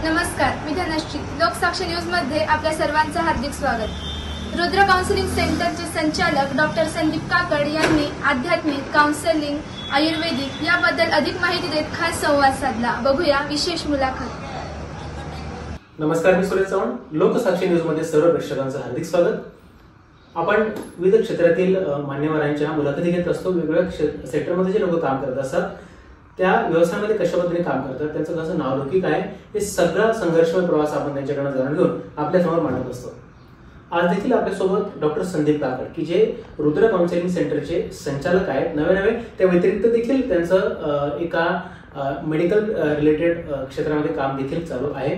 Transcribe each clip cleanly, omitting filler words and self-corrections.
नमस्कार, मी धनश्री. लोकसाक्षी न्यूज मध्ये आपल्या सर्वांचं हार्दिक स्वागत. रुद्र काउन्सिलिंग सेंटरचे संचालक डॉक्टर संदीप काकड यांनी आध्यात्मिक काउन्सिलिंग आयुर्वेदिक याबद्दल अधिक माहिती देत खास संवाद साधला. बघूया विशेष मुलाखत. नमस्कार, मी सुरेश चव्हाण. लोकसाक्षी न्यूज मध्ये सर्व प्रेक्षकांचं हार्दिक स्वागत. आपण विविध क्षेत्रातील मान्यवरांच्या मुलाखती घेत असतो. वेगवेगळ्या सेक्टरमध्ये जे लोक काम करत असतात त्या व्यवसायामध्ये कशा पद्धतीने काम करतात, त्यांचं कसं नावलौकिक आहे, हे सगळा संघर्षमय प्रवास आपण त्यांच्याकडनं जाणून घेऊन आपल्यासमोर मांडत असतो. आज देखील आपल्यासोबत डॉक्टर संदीप काकड, की जे रुद्र काउन्सिलिंग सेंटरचे संचालक आहेत. नवे त्या व्यतिरिक्त देखील त्यांचं एका मेडिकल रिलेटेड क्षेत्रामध्ये काम देखील चालू आहे.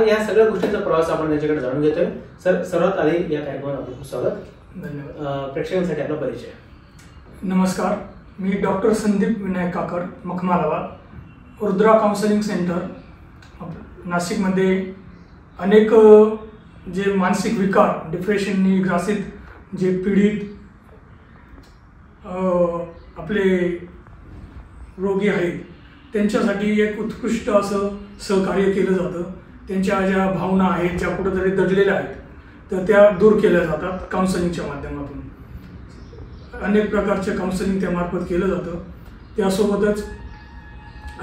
या सगळ्या गोष्टींचा प्रवास आपण त्यांच्याकडे जाणून घेतोय. सर, सर्वात आधी या कार्यक्रमात आपलं स्वागत. धन्यवाद. प्रेक्षकांसाठी आपला परिचय. नमस्कार, मी डॉक्टर संदीप विनायक काकड, मखमालाबाद. रुद्रा काउन्सिलिंग सेंटर नाशिकमध्ये अनेक जे मानसिक विकार, डिप्रेशननी ग्रासित जे पीडित आपले रोगी आहेत त्यांच्यासाठी एक उत्कृष्ट असं सहकार्य केलं जातं. त्यांच्या ज्या भावना आहेत, ज्या कुठेतरी दडलेल्या आहेत, तर त्या दूर केल्या जातात काउन्सिलिंगच्या माध्यमातून. अनेक प्रकारचे काउन्सिलिंग त्यामार्फत केलं जातं. त्यासोबतच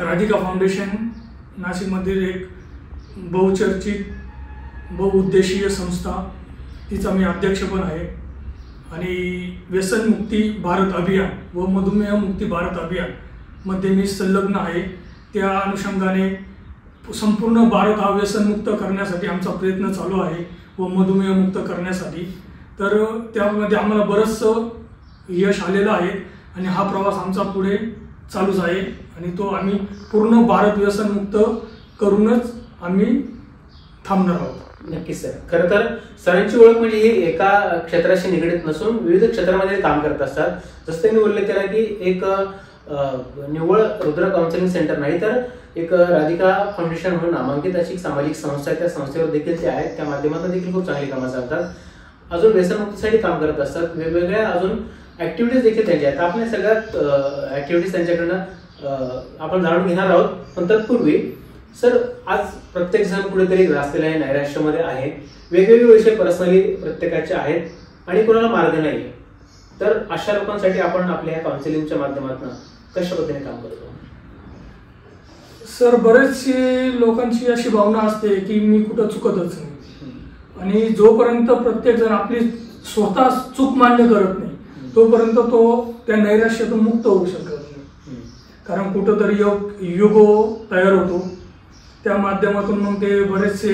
राधिका फाउंडेशन नाशिकमधील एक बहुचर्चित बहुउद्देशीय संस्था, तिचा मी अध्यक्ष पण आहे. आणि व्यसनमुक्ती भारत अभियान व मधुमेह मुक्ती भारत अभियान मध्ये मी संलग्न आहे. त्या अनुषंगाने संपूर्ण भारत हा व्यसनमुक्त करण्यासाठी आमचा प्रयत्न चालू आहे व मधुमेहमुक्त करण्यासाठी. तर त्यामध्ये आम्हाला बरंचसं यश आलेलं आहे आणि हा प्रवास आमचा पुढे चालूच आहे आणि तो आम्ही पूर्ण भारत व्यसनमुक्त करूनच आम्ही थांबणार आहोत. नक्कीच सर. खरं तर सरांची ओळख म्हणजे ही एका क्षेत्राशी निगडीत नसून विविध क्षेत्रामध्ये काम करत असतात. जसं त्यांनी उल्लेख केला की एक निव्वळ रुद्र काउन्सिलिंग सेंटर नाही, तर एक राधिका फाउंडेशन म्हणून नामांकित अशी सामाजिक संस्था आहे. त्या संस्थेवर देखील ते आहेत. त्या माध्यमातून देखील खूप चांगली कामं चालतात. अजून व्यसनमुक्तीसाठी काम करत असतात. वेगवेगळ्या अजून ऍक्टिव्हिटीज देखील त्यांच्या आहेत. आपण सगळ्यात ऍक्टिव्हिटीज त्यांच्याकडनं आपण जाणून घेणार आहोत. पण तत्पूर्वी सर, आज प्रत्येक जण कुठेतरी ग्रासलेला आहे, नैराश्यामध्ये आहे. वेगवेगळे विषय पर्सनली प्रत्येकाचे आहेत आणि कोणाला मार्ग नाही. तर अशा लोकांसाठी आपण आपल्या या काउन्सिलिंगच्या माध्यमातून कशा पद्धतीने काम करतो? सर, बरेचसे लोकांची अशी भावना असते की मी कुठं चुकतच नाही, आणि जोपर्यंत प्रत्येक जण आपली स्वतः चूक मान्य करत नाही तोपर्यंत तो त्या नैराश्यातून मुक्त होऊ शकत नाही. कारण कुठंतरी युगो तयार होतो. त्या माध्यमातून मग ते बरेचसे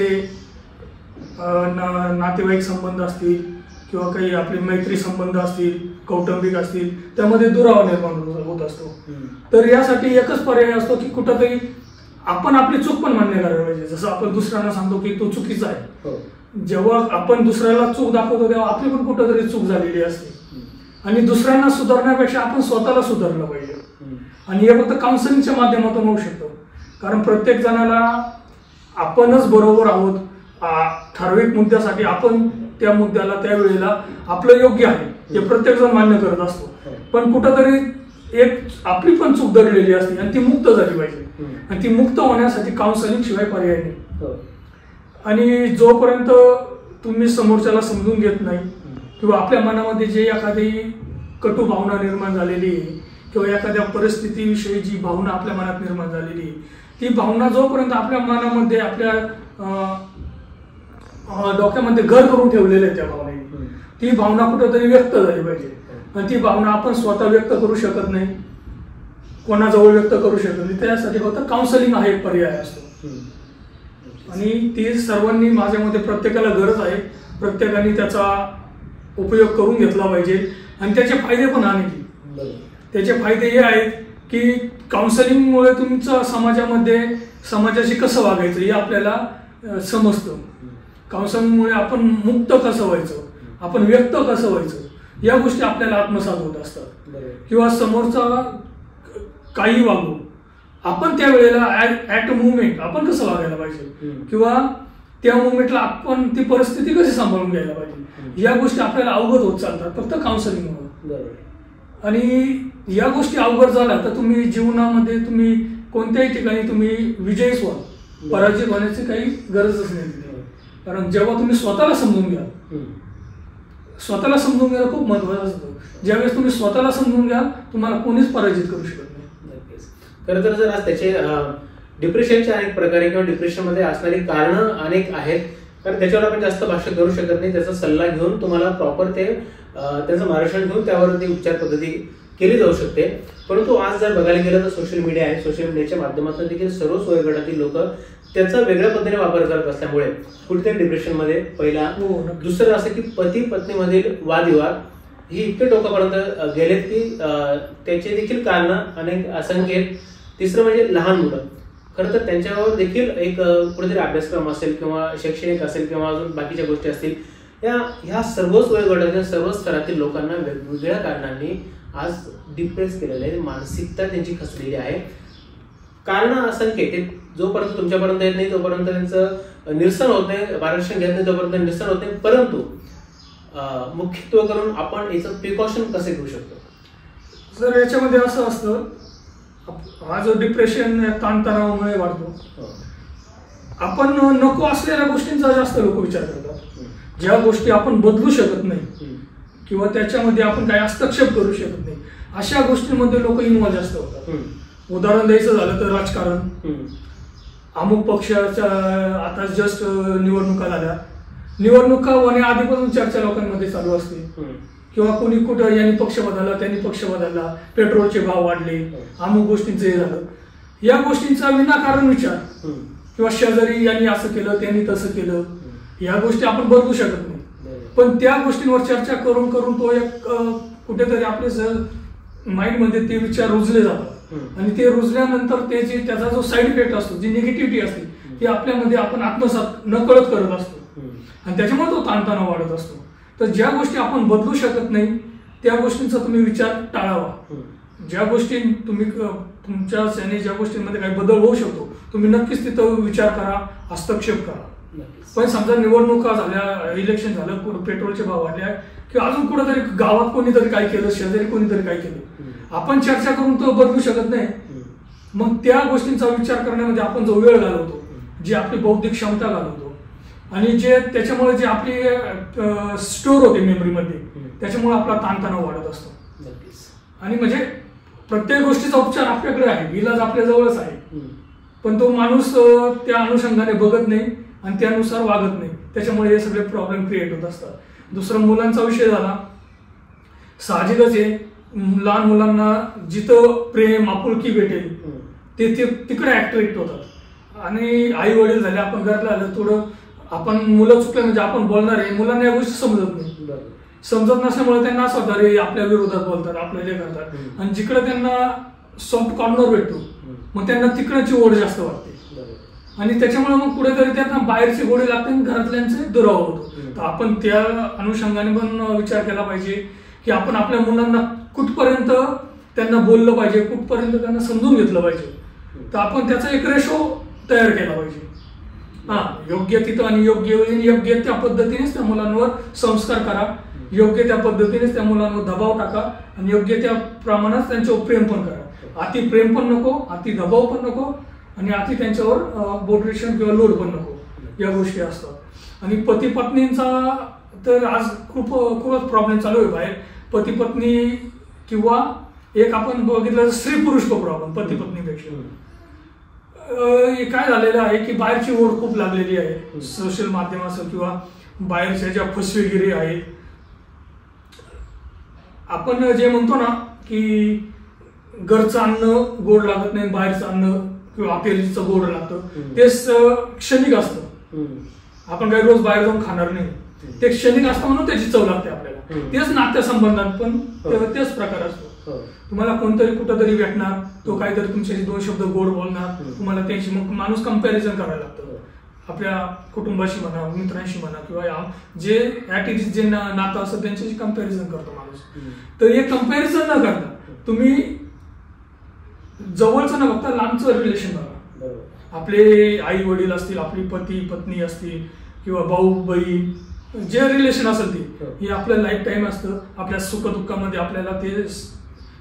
नातेवाईक संबंध असतील किंवा काही आपले मैत्री संबंध असतील, कौटुंबिक असतील, त्यामध्ये दुरावा निर्माण होत असतो. तर यासाठी एकच पर्याय असतो की कुठंतरी आपण आपली चूक पण मान्य करायला पाहिजे. जसं आपण दुसऱ्यांना सांगतो की तो चुकीचा आहे, जेव्हा आपण दुसऱ्याला चूक दाखवतो तेव्हा आपली पण कुठंतरी चूक झालेली असते. आणि दुसऱ्यांना सुधारण्यापेक्षा आपण स्वतःला सुधारलं पाहिजे. आणि हे फक्त काउन्सिलिंगच्या माध्यमातून होऊ शकतं. कारण प्रत्येक जणाला आपणच बरोबर आहोत ठराविक मुद्द्यासाठी, आपण त्या मुद्द्याला त्या वेळेला आपलं योग्य आहे हे प्रत्येक जण मान्य करत असतो. पण कुठंतरी एक आपली पण चूक दडलेली असते आणि ती मुक्त झाली पाहिजे. आणि ती मुक्त होण्यासाठी काउन्सिलिंग शिवाय पर्याय नाही. आणि जोपर्यंत तुम्ही समोरच्याला समजून घेत नाही किंवा आपल्या मनामध्ये जे एखादी कटू भावना निर्माण झालेली किंवा एखाद्या परिस्थितीविषयी जी भावना आपल्या मनात निर्माण झालेली, ती भावना जोपर्यंत आपल्या मनामध्ये आपल्या डोक्यामध्ये घर करून ठेवलेलं आहे त्या भावनेने, ती भावना कुठेतरी व्यक्त झाली पाहिजे. आणि ती भावना आपण स्वतः व्यक्त करू शकत नाही, कोणाजवळ व्यक्त करू शकत नाही. त्यासाठी फक्त काउन्सिलिंग हा एक पर्याय असतो. आणि ती सर्वांनी माझ्या मते प्रत्येकाला गरज आहे. प्रत्येकाने त्याचा उपयोग करून घेतला पाहिजे. आणि त्याचे फायदे पण आहेत. त्याचे फायदे हे आहेत की काउन्सिलिंगमुळे तुमचं समाजाशी कसं वागायचं हे आपल्याला समजतं. काउन्सिलिंगमुळे आपण मुक्त कसं व्हायचं, आपण व्यक्त कसं व्हायचं, या गोष्टी आपल्याला आत्मसात होत असतात. किंवा समोरचा काही वागू, आपण त्या वेळेला ऍट अ मुवमेंट आपण कसं वागायला पाहिजे किंवा त्या मुवमेंटला आपण ती परिस्थिती कशी सांभाळून घ्यायला पाहिजे, या गोष्टी आपल्याला अवगत होत चालतात फक्त काउन्सिलिंगमुळे. आणि या गोष्टी अवघड झाल्या तर तुम्ही जीवनामध्ये तुम्ही कोणत्याही ठिकाणी तुम्ही विजयीच व्हाल. पराजित होण्याची काही गरजच नाही. कारण जेव्हा तुम्ही स्वतःला समजून घ्या, स्वतःला समजून घ्यायला खूप महत्वाचं असतं. ज्यावेळेस तुम्ही स्वतःला समजून घ्या, तुम्हाला कोणीच पराजित करू शकत नाही. खरं तर जर आज त्याचे डिप्रेशनचे अनेक प्रकारे किंवा डिप्रेशनमध्ये असणारी कारणं अनेक आहेत, कारण त्याच्यावर आपण जास्त भाष्य करू शकत नाही. त्याचा सल्ला घेऊन तुम्हाला प्रॉपर त्याचं मार्गदर्शन घेऊन त्यावरती उपचार पद्धती केली जाऊ शकते. परंतु आज जर बघायला गेलं तर सोशल मीडिया आहे, सोशल मीडियाच्या माध्यमातून देखील सर्वच वयोगटातील लोक त्याचा वेगळ्या पद्धतीने वापर करत असल्यामुळे कुठेतरी डिप्रेशनमध्ये पहिला. दुसरं असं की पती पत्नीमधील वादविवाद ही इतके टोकापर्यंत गेलेत की त्याचे देखील कारणं अनेक असंख्य आहेत. तिसरं म्हणजे लहान मुलं. खरं तर त्यांच्यावर देखील एक कुठेतरी अभ्यासक्रम असेल किंवा शैक्षणिक असेल किंवा अजून बाकीच्या गोष्टी असतील, ह्या सर्वच वयोगटातील सर्वच स्तरातील लोकांना वेगवेगळ्या कारणांनी आज डिप्रेस केलेलं आहे. मानसिकता त्यांची खचलेली आहे. कारण असंख्य, ते जोपर्यंत तुमच्यापर्यंत येत नाही तोपर्यंत त्यांचं निरसन होत नाही, मार्गदर्शन घेत नाही तोपर्यंत निरसन होत नाही. परंतु मुख्यत्व करून आपण याचं प्रिकॉशन कसे घेऊ शकतो? सर, याच्यामध्ये असं असतं, हा जो डिप्रेशन ताणतणावामुळे वाढतो, आपण नको असलेल्या गोष्टींचा जास्त लोक विचार करतात. ज्या गोष्टी आपण बदलू शकत नाही किंवा त्याच्यामध्ये आपण काही हस्तक्षेप करू शकत नाही, अशा गोष्टींमध्ये लोक इन्व्हॉल्व जास्त होतात. उदाहरण द्यायचं झालं तर राजकारण. अमुक पक्षाच्या आता जस्ट निवडणुका झाल्या, निवडणुका होण्याआधीपासून चर्चा लोकांमध्ये चालू असते किंवा कोणी कुठं यांनी पक्ष बदलला, त्यांनी पक्ष बदलला, पेट्रोलचे भाव वाढले, अमुक गोष्टींचं हे झालं. या गोष्टींचा विनाकारण विचार किंवा शेजारी यांनी असं केलं, त्यांनी तसं केलं, या गोष्टी आपण बदलू शकत नाही. पण त्या गोष्टींवर चर्चा करून करून तो एक कुठेतरी आपल्या माइंडमध्ये ते विचार रुजले जातात आणि ते रुजल्यानंतर त्याचा जो साईड इफेक्ट असतो, जी निगेटिव्हिटी असते, ती आपल्यामध्ये आपण आत्मसात नकळत करत असतो आणि त्याच्यामुळे तो ताणतणाव वाढत असतो. तर ज्या गोष्टी आपण बदलू शकत नाही त्या गोष्टींचा तुम्ही विचार टाळावा. ज्या गोष्टी तुम्ही तुमच्या ज्या गोष्टींमध्ये काही बदल होऊ शकतो, तुम्ही नक्कीच तिथं विचार करा, हस्तक्षेप करा. पण समजा निवडणुका झाल्या, इलेक्शन झालं, पेट्रोलचे भाव वाढले किंवा अजून कुठेतरी गावात कोणीतरी काय केलं, शेजारी कोणीतरी काय केलं, आपण चर्चा करून तो बदलू शकत नाही. मग त्या गोष्टींचा विचार करण्यामध्ये आपण जो वेळ घालवतो, जी आपली बौद्धिक क्षमता घालवतो आणि जे त्याच्यामुळे जे आपली स्टोर होते मेमरीमध्ये, त्याच्यामुळे आपला ताणतणाव वाढत असतो. आणि म्हणजे प्रत्येक गोष्टीचा उपचार आपल्याकडे आहे, इलाज आपल्या जवळच आहे, पण तो माणूस त्या अनुषंगाने बघत नाही आणि त्यानुसार वागत नाही. त्याच्यामुळे हे सगळे प्रॉब्लेम क्रिएट होत असतात. दुसरा मुलांचा विषय झाला, साहजिकच आहे, लहान मुलांना जिथं प्रेम आपुलकी भेटेल ते तिकडे अट्रॅक्ट होतात. आणि आई वडील झाले, आपण घरातलं आलं थोडं, आपण मुलं चुकलं म्हणजे आपण बोलणार आहे, मुलांना या गोष्टी समजत नाही. समजत नसल्यामुळे त्यांना असं होतं, अरे आपल्या विरोधात बोलतात, आपल्या जे करतात, आणि जिकडे त्यांना सॉफ्ट कॉर्नर भेटतो मग त्यांना तिकडची ओढ जास्त वाटते आणि त्याच्यामुळे मग कुठेतरी त्यांना बाहेरची गोडी लागते आणि घरातल्यांचे दुरावा होतो. तर आपण त्या अनुषंगाने पण विचार केला पाहिजे की आपण आपल्या मुलांना कुठपर्यंत त्यांना बोललं पाहिजे, कुठपर्यंत त्यांना समजून घेतलं पाहिजे. तर आपण त्याचा एक रेशो तयार केला पाहिजे. योग्य तिथं आणि योग्य त्या पद्धतीनेच त्या मुलांवर संस्कार करा, योग्य त्या पद्धतीनेच त्या मुलांवर दबाव टाका आणि योग्य त्या प्रमाणात त्यांच्यावर प्रेम पण करा. अति प्रेम पण नको, अति दबाव पण नको आणि अति त्यांच्यावर बोटरेशन किंवा लोड पण नको, या गोष्टी असतात. आणि पती पत्नींचा तर आज खूपच प्रॉब्लेम चालू आहे बाहेर. पती पत्नी किंवा एक आपण बघितलं स्त्री पुरुष प्रॉब्लेम पती पत्नीपेक्षा काय झालेलं आहे की बाहेरची ओढ खूप लागलेली आहे. सोशल माध्यमाचं किंवा बाहेरच्या ज्या फसवेगिरी आहेत, आपण जे म्हणतो ना की घरचं अन्न गोड लागत नाही, बाहेरचं अन्न किंवा हॉटेलचं गोड लागतं, तेच क्षणिक असतं. आपण काही रोज बाहेर जाऊन खाणार नाही, ते क्षणिक असतं म्हणून त्याची चव लागते आपल्याला. तेच नात्यासंबंधात पण तेच प्रकार असतो. तुम्हाला कोणतरी कुठंतरी भेटणार, तो काहीतरी तुमच्याशी दोन शब्द गोड बोलणार, तुम्हाला त्यांची मग माणूस कंपॅरिझन करायला लागतं आपल्या कुटुंबाशी म्हणा, मित्रांशी म्हणा किंवा जे ऍटिट्यूड जे नातं असतं त्यांच्याशी कंपॅरिझन करतो माणूस. तर हे कंपॅरिझन न करता तुम्ही जवळचं न बघता लांबचं रिलेशन बघा. आपले आई वडील असतील, आपली पती पत्नी असतील किंवा भाऊ बहीण, जे रिलेशन असेल ते हे आपल्या लाईफ टाईम असतं. आपल्या सुखदुःखामध्ये आपल्याला ते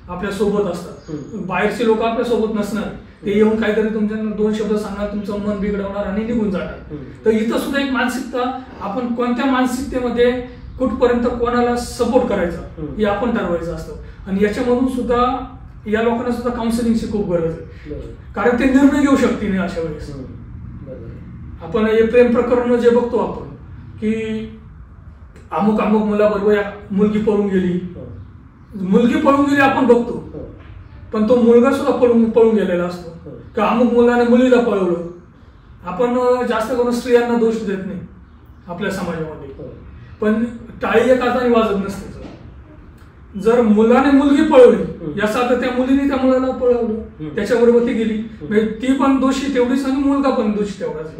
आपल्या सोबत असतात. बाहेरचे लोक आपल्या सोबत नसणार, ते येऊन काहीतरी तुमच्या 2 शब्द सांगणार, तुमचं मन बिघडवणार आणि निघून जाणार. तर इथं सुद्धा एक मानसिकता, आपण कोणत्या मानसिकतेमध्ये कुठपर्यंत कोणाला सपोर्ट करायचा हे आपण ठरवायचं असतं. आणि याच्यामधून सुद्धा या लोकांना सुद्धा काउन्सिलिंगची खूप गरज आहे, कारण ते निर्णय घेऊ शकतील नाही अशा वेळेस. आपण हे प्रेम प्रकरण जे बघतो आपण की अमुक मुलाबरोबर मुलगी पळून गेली आपण बघतो, पण तो मुलगा सुद्धा पळून गेलेला असतो का अमुक मुलाने मुलीला पळवलं. आपण जास्त करून स्त्रियांना दोष देत नाही आपल्या समाजामध्ये, पण टाळी एक अर्थाने वाजत नसते. जर मुलाने मुलगी पळवली याचा अर्थ त्या मुलीने त्या मुलाला पळवलं, त्याच्याबरोबर ती गेली, म्हणजे ती पण दोषी तेवढीच आणि मुलगा पण दोषी तेवढाच.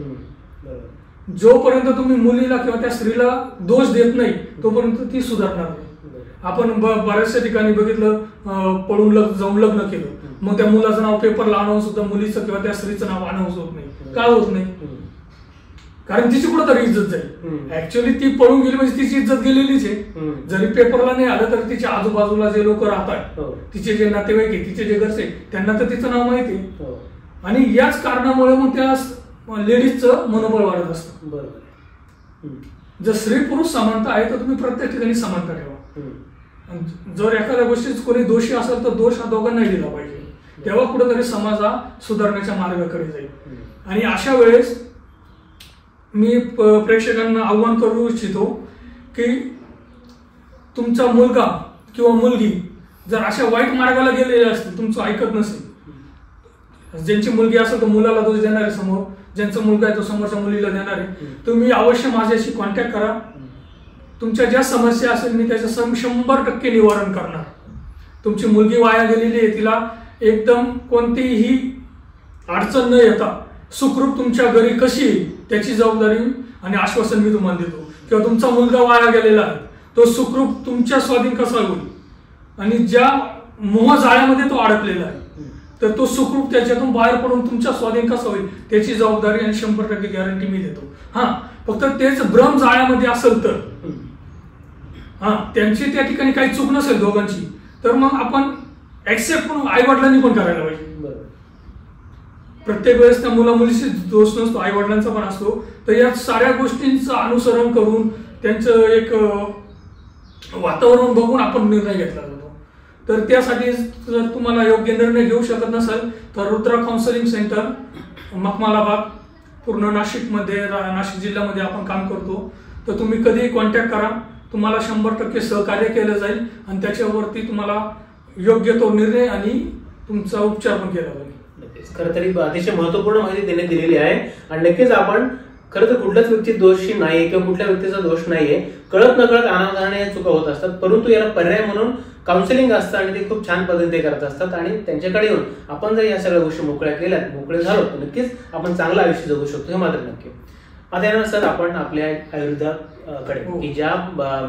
जोपर्यंत तुम्ही मुलीला किंवा त्या स्त्रीला दोष देत नाही तोपर्यंत ती सुधारणार नाही. आपण बऱ्याचशा ठिकाणी बघितलं, पळून जाऊन लग्न केलं, मग त्या मुलाचं नाव पेपरला आणावं सुद्धा मुलीचं किंवा त्या स्त्रीचं नाव आणावंच होत नाही. का होत नाही? कारण तिची कुठंतरी इज्जत जाईल. ऍक्च्युअली ती पळून गेली म्हणजे तिची इज्जत गेलेलीच आहे. जरी पेपरला नाही आलं तरी तिच्या आजूबाजूला जे लोक राहतात, तिचे जे नातेवाईक आहे, तिचे जे घरचे, त्यांना तर तिचं नाव माहिती आहे. आणि याच कारणामुळे मग त्या लेडीजचं मनोबळ वाढत असतं. जर स्त्री पुरुष समानता आहे तर तुम्ही प्रत्येक ठिकाणी समानता ठेवा. जर एखाद्या गोष्टीत कोणी दोषी असेल तर दोष हा दोघांनाही दिला पाहिजे, तेव्हा कुठेतरी समाज हा सुधारण्याच्या मार्गाकडे जाईल. आणि अशा वेळेस मी प्रेक्षकांना आव्हान करू इच्छितो की तुमचा मुलगा किंवा मुलगी जर अशा वाईट मार्गाला गेलेले असतील, तुमचं ऐकत नसेल, ज्यांची मुलगी असेल तर मुलाला दोष देणार आहे समोर, ज्यांचा मुलगा आहे तो समोरच्या मुलीला देणार आहे, तुम्ही अवश्य माझ्याशी कॉन्टॅक्ट करा. तुमच्या ज्या समस्या असेल मी त्याचं 100% निवारण करणार. तुमची मुलगी वाया गेलेली आहे, तिला एकदम कोणतीही अडचण न येता सुखरूप तुमच्या घरी कशी येईल त्याची जबाबदारी आणि आश्वासन मी तुम्हाला देतो. किंवा तुमचा मुलगा वाया गेलेला आहे, तो सुखरूप तुमच्या स्वाधीन कसा होईल आणि ज्या मोह जाळ्यामध्ये तो अडकलेला आहे तर तो सुखरूप त्याच्यातून बाहेर पडून तुमच्या स्वाधीन कसा होईल त्याची जबाबदारी आणि 100% गॅरंटी मी देतो. फक्त तेच भ्रम जाळ्यामध्ये असेल तर, त्यांची त्या ठिकाणी काही चूक नसेल दोघांची, तर मग आपण ऍक्सेप्ट पण आई वडिलांनी पण करायला पाहिजे. प्रत्येक वेळेस त्या मुला मुलीशी दोष नसतो, आई वडिलांचा पण असतो. तर या साऱ्या गोष्टींचं अनुसरण करून त्यांचं एक वातावरण बघून आपण निर्णय घेतला जातो. तर त्यासाठी जर तुम्हाला योग्य निर्णय घेऊ शकत नसेल तर रुद्रा काउन्सिलिंग सेंटर, मखमालाबाग, पूर्ण नाशिक जिल्ह्यामध्ये आपण काम करतो. तर तुम्ही कधीही कॉन्टॅक्ट करा, तुम्हाला 100% सहकार्य केलं जाईल आणि त्याच्यावरती तुम्हाला योग्य तो निर्णय आणि तुमचा उपचार पण केला जाईल. खरं तरी अतिशय महत्वपूर्ण माहिती त्यांनी दिलेली आहे आणि नक्कीच आपण खरं तर कुठल्याच व्यक्ती दोषी नाहीये किंवा कुठल्या व्यक्तीचा दोष नाहीये, कळत नकळत अनावधानाने चुका होत असतात, परंतु याला पर्याय म्हणून काउन्सिलिंग असतं आणि ते खूप छान पद्धतीने करत असतात. आणि त्यांच्याकडे येऊन आपण जर या सगळ्या गोष्टी मोकळे झालो तर नक्कीच आपण चांगलं आयुष्य जगू शकतो, हे मात्र नक्की. आता यानंतर आपण आपल्या आयुर्वेदाकडे की ज्या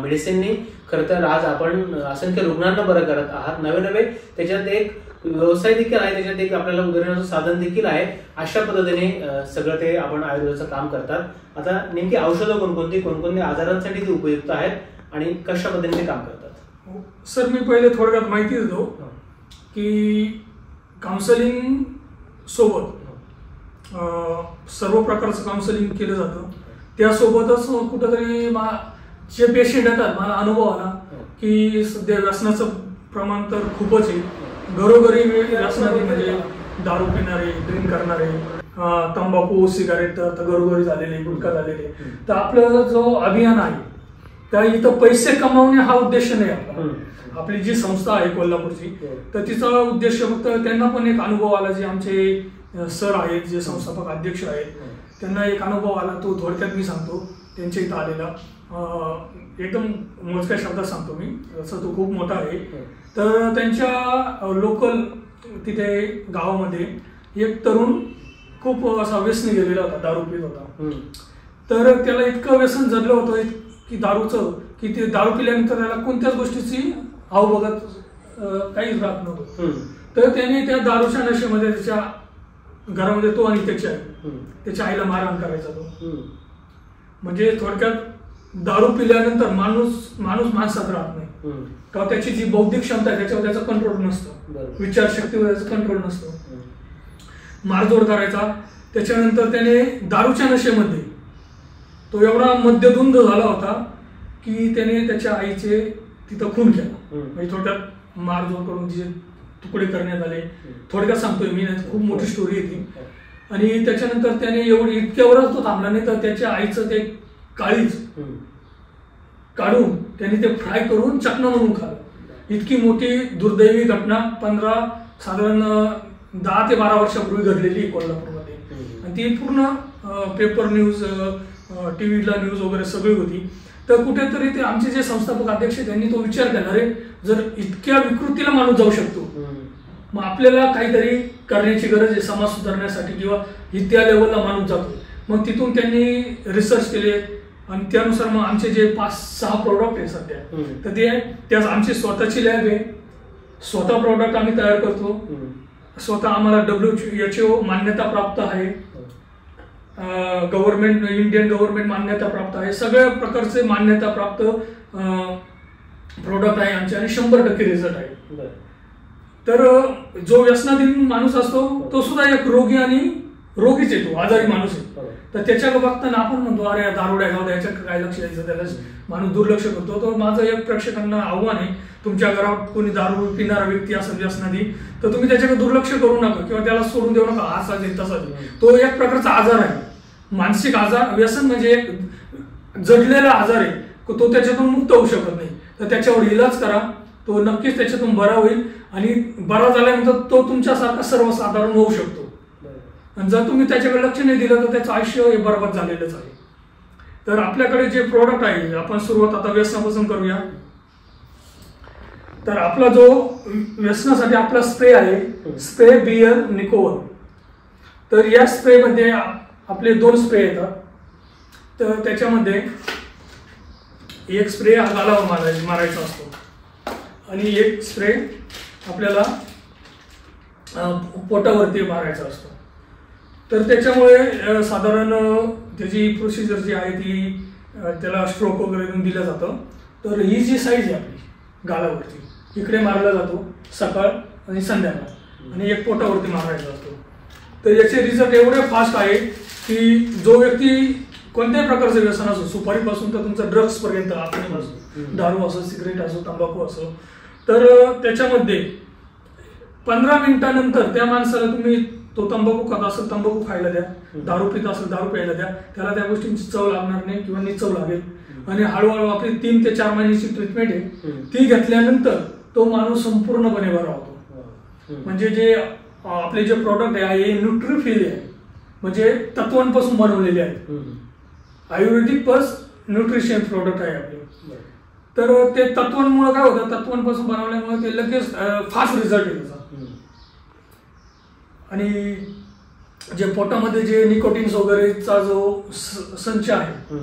मेडिसिननी खरं तर आज आपण असंख्य रुग्णांना बरं करत आहात, नवे त्याच्यात एक व्यवसाय देखील आहे, त्याच्यात एक आपल्याला उदरनिर्वाहाचं साधन देखील आहे. अशा पद्धतीने सगळं ते आपण आयुर्वेदाचं काम करतात. आता नेमकी औषधं कोणकोणत्या आजारांसाठी ती उपयुक्त आहेत आणि कशा पद्धतीने ते काम करतात? सर, मी पहिले थोडक्यात माहिती देतो की काउन्सिलिंग सोबत सर्व प्रकारचं काउन्सिलिंग केलं जातं. त्यासोबतच कुठंतरी जे पेशंट येतात, मला अनुभव आला की सध्या व्यसनाचं प्रमाण तर खूपच आहे. घरोघरी व्यसनाची म्हणजे दारू पिणारे, ड्रिंक करणारे, तंबाखू, सिगारेट तर घरोघरी झालेले, गुटखा झालेले. तर आपलं जो अभियान आहे त्या इथं पैसे कमावणे हा उद्देश नाही आपला. आपली जी संस्था आहे कोल्हापूरची, तर तिचा उद्देश फक्त त्यांना पण एक अनुभव आला, जे आमचे सर आहेत, जे संस्थापक अध्यक्ष आहेत, त्यांना एक अनुभव आला, तो थोडक्यात मी सांगतो. त्यांच्या इथं आलेला एकदम मोजक्या शब्दात सांगतो मी, असं तो खूप मोठा आहे. तर त्यांच्या लोकल तिथे गावामध्ये एक तरुण खूप असा व्यसनी गेलेला होता, दारू पित होता. तर त्याला इतकं व्यसन जडलं होतं की दारूचं, की ते दारू पिल्यानंतर त्याला कोणत्याच गोष्टीची हाव बघत काहीच राहत नव्हतं. तर त्याने त्या दारूच्या नशेमध्ये त्याच्या घरामध्ये तो आणि त्याच्या आईला मारहाण करायचा तो. म्हणजे थोडक्यात दारू पिल्यानंतर माणूस माणसात राहत नाही, किंवा त्याची जी बौद्धिक क्षमता आहे त्याच्यावर त्याचा कंट्रोल नसतो, विचारशक्तीवर त्याचा कंट्रोल नसतो. मारझोड करायचा. त्याच्यानंतर त्याने दारूच्या नशेमध्ये तो एवढा मद्यधुंद झाला होता की त्याने त्याच्या आईचे तिथं खून केला. म्हणजे थोडक्यात मारझोड करून तिचे तुकडे करण्यात आले. थोडक्यात सांगतोय मी, खूप मोठी स्टोरी आहे ती. आणि त्याच्यानंतर त्याने इतक्यावरच तो थांबला नाही तर त्याच्या आईचं ते काळीज काढून त्याने ते फ्राय करून चकना म्हणून खाल्लं. इतकी मोठी दुर्दैवी घटना साधारण 10 ते 12 वर्षापूर्वी घडलेली कोल्हापूरमध्ये. आणि ती पूर्ण पेपर न्यूज, टीव्हीला न्यूज वगैरे सगळी होती. तर कुठेतरी ते आमचे जे संस्थापक अध्यक्ष त्यांनी तो विचार केला, रे जर इतक्या विकृतीला माणूस जाऊ शकतो मग आपल्याला काहीतरी करण्याची गरज आहे समाज सुधारण्यासाठी, किंवा इत्या लेवलला माणूस जातो. मग तिथून त्यांनी रिसर्च केले आणि त्यानुसार मग आमचे जे 5-6 प्रोडक्ट आहे सध्या, तर ते आमची स्वतःची लॅब आहे. स्वतः प्रोडक्ट आम्ही तयार करतो. स्वतः आम्हाला WHO मान्यता प्राप्त आहे. गव्हर्नमेंट, इंडियन गव्हर्नमेंट मान्यता प्राप्त आहे. सगळ्या प्रकारचे मान्यता प्राप्त प्रोडक्ट आहे आमचे आणि 100% रिझल्ट आहे. तर जो व्यसनाधीन माणूस असतो तो सुद्धा एक रोगी आणि रोगीच येतो, आजारी माणूस आहे. तर त्याच्याकडे बघताना आपण म्हणतो अरे दारुड्या जाऊ द्या, याच्यात काय लक्ष द्यायचं, त्याला माणूस दुर्लक्ष करतो. तर माझं एक प्रेक्षकांना आव्हान आहे, तुमच्या घरात कोणी दारू पिणारा व्यक्ती असेल व्यसनाधी, तर तुम्ही त्याच्याकडे दुर्लक्ष करू नका किंवा त्याला सोडून देऊ नका. असाच आहे तसाच. तो एक प्रकारचा आजार आहे, मानसिक आजार. व्यसन म्हणजे एक जडलेला आजार आहे, तो त्याच्यातून मुक्त होऊ शकत नाही. तर त्याच्यावर इलाज करा, तो नक्कीच त्याच्यातून बरा होईल. आणि बरा झाल्यानंतर तो तुमच्यासारखा सर्वसाधारण होऊ शकतो. आणि जर तुम्ही त्याच्याकडे लक्ष नाही दिलं तर त्याचं आयुष्य हे बरबाद झालेलंच आहे. तर आपल्याकडे जे प्रोडक्ट आहे, आपण सुरुवात आता व्यसनापासून करूया. तर आपला जो व्यसनासाठी आपला स्प्रे आहे, स्प्रे बियर निकोवर. तर या स्प्रेमध्ये आपले 2 स्प्रे येतात. तर त्याच्यामध्ये एक स्प्रे गालावर मारायचा असतो आणि एक स्प्रे आपल्याला पोटावरती मारायचा असतो. तर त्याच्यामुळे साधारण त्याची प्रोसिजर जी आहे ती त्याला स्ट्रोक वगैरे देऊन दिलं जातं. तर ही जी साईज आहे आपली गालावरती, इकडे मारला जातो सकाळ आणि संध्याकाळ, आणि एक पोटावरती मारायचा असतो. तर याचे रिझल्ट एवढे फास्ट आहे की जो व्यक्ती कोणत्याही प्रकारचं व्यसन असो, सुपारीपासून तर तुमचं ड्रग्स पर्यंत, आपण दारू असो, सिगरेट असो, तंबाखू असो, तर त्याच्यामध्ये 15 मिनिटानंतर त्या माणसाला तुम्ही तो तंबाखू खात असेल तंबाखू खायला द्या, दारू पित असेल दारू प्यायला द्या, त्याला त्या गोष्टींची चव लागणार नाही किंवा निचव लागेल. आणि हळूहळू आपली 3 ते 4 महिन्याची ट्रीटमेंट आहे, ती घेतल्यानंतर तो माणूस संपूर्णपणे बरा होतो. म्हणजे जे आपले जे प्रोडक्ट आहे हे न्यूट्रिफिल आहे, म्हणजे तत्वांपासून बनवलेले आहे. आयुर्वेदिक प्लस न्यूट्रिशन प्रोडक्ट आहे आपले. तर ते तत्वांमुळे काय होतं, तत्वांपासून बनवल्यामुळे ते लगेच फास्ट रिझल्ट आहे त्याचा. आणि जे पोटामध्ये जे निकोटिन्स वगैरेचा जो संच आहे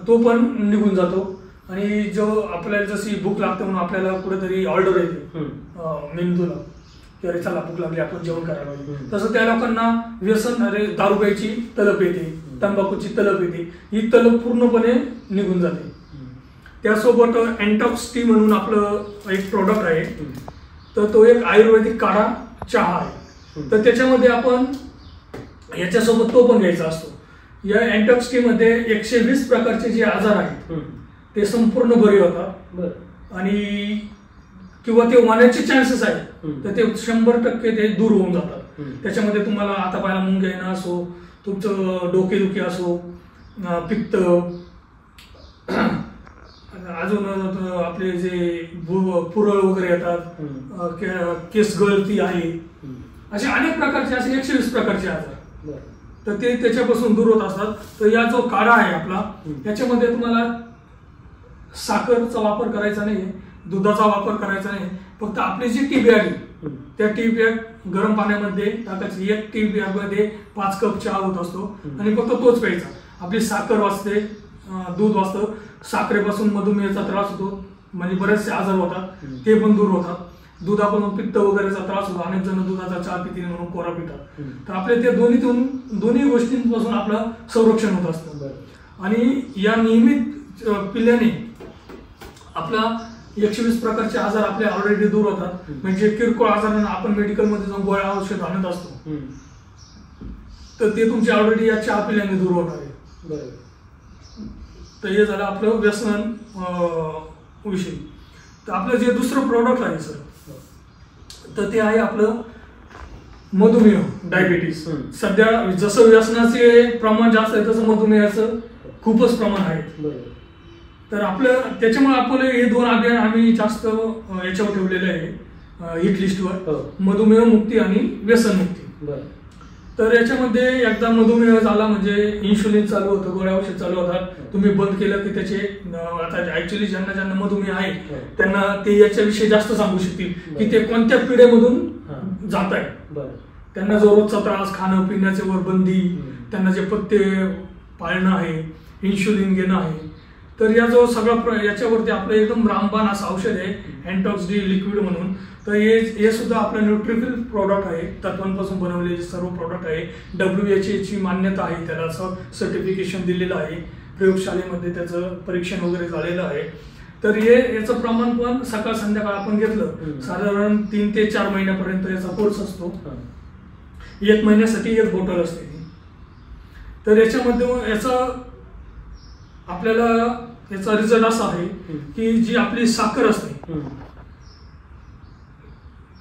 तो पण निघून जातो. आणि जो आपल्याला जशी भूक लागते म्हणून आपल्याला कुठेतरी ऑर्डर येते मेंदूला की अरे चला भूक लागली आपण जेवण करायला पाहिजे, तसं त्या लोकांना व्यसन, अरे दारू प्यायची तलप येते, तंबाखूची तलप येते, ही तलप पूर्णपणे निघून जाते. त्यासोबत एंटॉक्स टी म्हणून आपलं एक प्रोडक्ट आहे. तर तो एक आयुर्वेदिक काढा चहा आहे. तर त्याच्यामध्ये आपण याच्यासोबत तो पण घ्यायचा असतो. या एंटॉक्स टी मध्ये 120 प्रकारचे जे आजार आहेत ते संपूर्ण बरे होतात आणि किंवा ते होण्याचे चान्सेस आहेत तर ते 100% ते दूर होऊन जातात. त्याच्यामध्ये तुम्हाला आता पाहायला मुंग्या येणं असो, तुमचं डोकेदुखी असो, पित्त, अजून आपले जे पुरळ वगैरे येतात, केस गळती आहे, असे अनेक प्रकारचे असे 120 प्रकारचे आजार तर ते त्याच्यापासून दूर होत असतात. तर या जो काढा आहे आपला, याच्यामध्ये तुम्हाला साखरचा वापर करायचा नाही, दुधाचा वापर करायचा नाही. फक्त आपली जी टी बॅग आहे त्या टी बॅग गरम पाण्यामध्ये टाकायची. एक टी बॅग मध्ये 5 कप चहा होत असतो आणि फक्त तोच प्यायचा. आपली साखर वाचते, दूध वाचतं. साखरेपासून मधुमेहाचा त्रास होतो, म्हणजे बरेचसे आजार होतात ते पण दूर होतात. दुधापासून पित्त वगैरेचा त्रास होतो, अनेक जण दुधाचा चहा पितील म्हणून कोरा पितात. तर आपले ते दोन्ही गोष्टींपासून आपलं संरक्षण होत असतं. आणि या नियमित पिल्याने आपला 120 प्रकारचे आजार आपले ऑलरेडी दूर होतात. म्हणजे किरकोळ आजारांना आपण मेडिकलमध्ये जाऊन गोळ्या औषध आणत असतो, तर ते तुमचे ऑलरेडी या चहा पिल्याने दूर होणार आहे. बरोबर. तर हे झालं आपलं व्यसन विषयी. तर आपलं जे दुसरं प्रोडक्ट आहे सर, तर ते आहे आपलं मधुमेह, डायबिटीस. सध्या जसं व्यसनाचे प्रमाण जास्त आहे तसं मधुमेहाचं खूपच प्रमाण आहे. बरोबर. तर आपलं त्याच्यामुळे आपले हे 2 अभियान आम्ही जास्त याच्यावर ठेवलेले आहे हिट लिस्टवर, मधुमेह मुक्ती आणि व्यसन मुक्ती. बरं. तर याच्यामध्ये एकदा मधुमेह झाला म्हणजे इन्शुलिन चालू होतं, गोळ्या औषध चालू होतात. तुम्ही बंद केलं की त्याचे आता ऍक्च्युली ज्यांना मधुमेह आहे त्यांना ते याच्याविषयी जास्त सांगू शकतील की ते कोणत्या पिढ्यामधून जात आहे. त्यांना जो रोजचा त्रास, खाणं पिण्याचे वर बंदी, त्यांना जे पथ्य पाळणं आहे, इन्शुलिन घेणं आहे. तर या जो सगळा याच्यावरती आपलं एकदम रामबाण असं औषध आहे एंटॉक्स डी लिक्विड म्हणून. तर हे सुद्धा आपलं न्यूट्रिफिल प्रॉडक्ट आहे, तत्वांपासून बनवलेले सर्व प्रॉडक्ट आहे. WHO ची मान्यता आहे, त्याला असं सर्टिफिकेशन दिलेलं आहे, प्रयोगशाळेमध्ये त्याचं परीक्षण वगैरे झालेलं आहे. तर याचं प्रमाण पण सकाळ संध्याकाळ आपण घेतलं साधारण 3 ते 4 महिन्यापर्यंत याचा कोर्स असतो. 1 महिन्यासाठी 1 बॉटल असते. तर याच्यामध्ये आपल्याला याचा रिझल्ट असा आहे की जी आपली साखर असते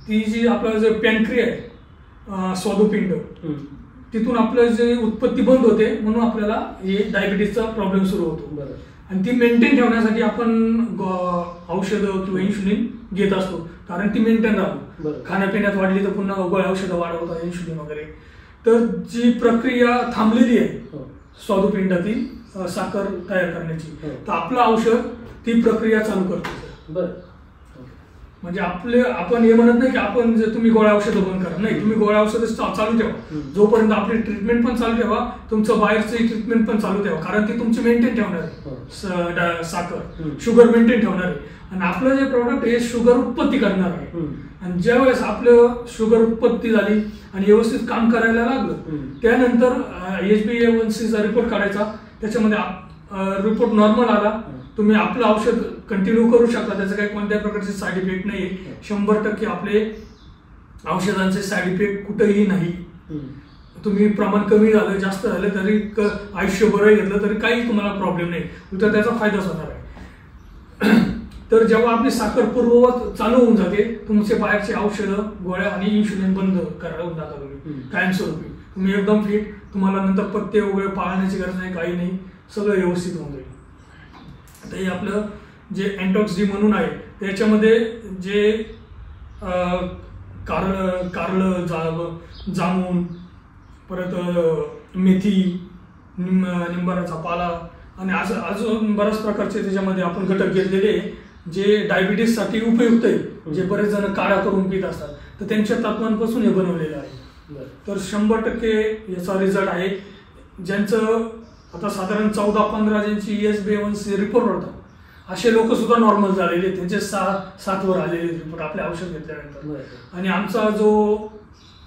ती जी आपलं जे पॅनक्रिया आहे, स्वादुपिंड, तिथून आपलं जे उत्पत्ती बंद होते म्हणून आपल्याला हे डायबिटीसचा प्रॉब्लेम सुरू होतो. आणि ती मेंटेन ठेवण्यासाठी आपण औषधं किंवा इन्शुलिन घेत असतो, कारण ती मेंटेन राहतो. खाण्यापिण्यात वाढली तर पुन्हा गोळ्या औषधं वाढवतात, इन्शुलिन वगैरे. तर जी प्रक्रिया थांबलेली आहे स्वादुपिंडातील साखर तयार करण्याची, तर आपलं औषध ती प्रक्रिया चालू करतो. म्हणजे आपण हे म्हणत नाही की आपण तुम्ही गोळ्या औषधं बंद करा, नाही, तुम्ही गोळ्या औषधं चालू ठेवा. जोपर्यंत आपली ट्रीटमेंट पण चालू ठेवा, तुमचं बाहेरची ट्रीटमेंट पण चालू ठेवा, कारण ती तुमची मेंटेन ठेवणार आहे. साखर, शुगर मेंटेन ठेवणार आहे. आणि आपलं जे प्रॉडक्ट हे शुगर उत्पत्ती करणार आहे. आणि ज्यावेळेस आपलं शुगर उत्पत्ती झाली आणि व्यवस्थित काम करायला लागलं, त्यानंतर HbA1cचा रिपोर्ट काढायचा. त्याच्यामध्ये रिपोर्ट नॉर्मल आला, तुम्ही आपलं औषध कंटिन्यू करू शकता, त्याचं काही कोणत्याही प्रकारचे साईड इफेक्ट नाही. 100% आपले औषधांचे साईड इफेक्ट कुठेही नाही. तुम्ही प्रमाण कमी झालं, जास्त झालं तरी, आयुष्यभर घेतलं तरी काही तुम्हाला प्रॉब्लेम नाही, तर त्याचा फायदाच होणार आहे. तर जेव्हा आपली साखर पूर्ववत चालू होऊन जाते, तुमचे बाहेरचे औषधं, गोळ्या आणि इन्शुलिन बंद करायला जाता तुम्ही कायमस्वरूपी. तुम्ही एकदम फिट, तुम्हाला नंतर पथ्य वगैरे पाळण्याची गरज नाही, काही नाही, सगळं व्यवस्थित होऊन जाईल. आता हे आपलं जे एंटॉक्स डी म्हणून आहे त्याच्यामध्ये जे कारलं, जामून, परत मेथी, निंबाराचा पाला आणि अजून बऱ्याच प्रकारचे त्याच्यामध्ये आपण घटक घेतलेले जे डायबिटीससाठी उपयुक्त आहे. जे बरेच जण काढा करून पित असतात, तर त्यांच्या तत्वांपासून हे बनवलेलं आहे. तर 100% याचा रिझल्ट आहे. ज्यांचं आता साधारण 14-15 ज्यांची HbA1c रिपोर्ट होता, असे लोक सुद्धा नॉर्मल झालेले, त्यांचे 7 वर आलेले रिपोर्ट आपले औषध घेतल्यानंतर. आणि आमचा जो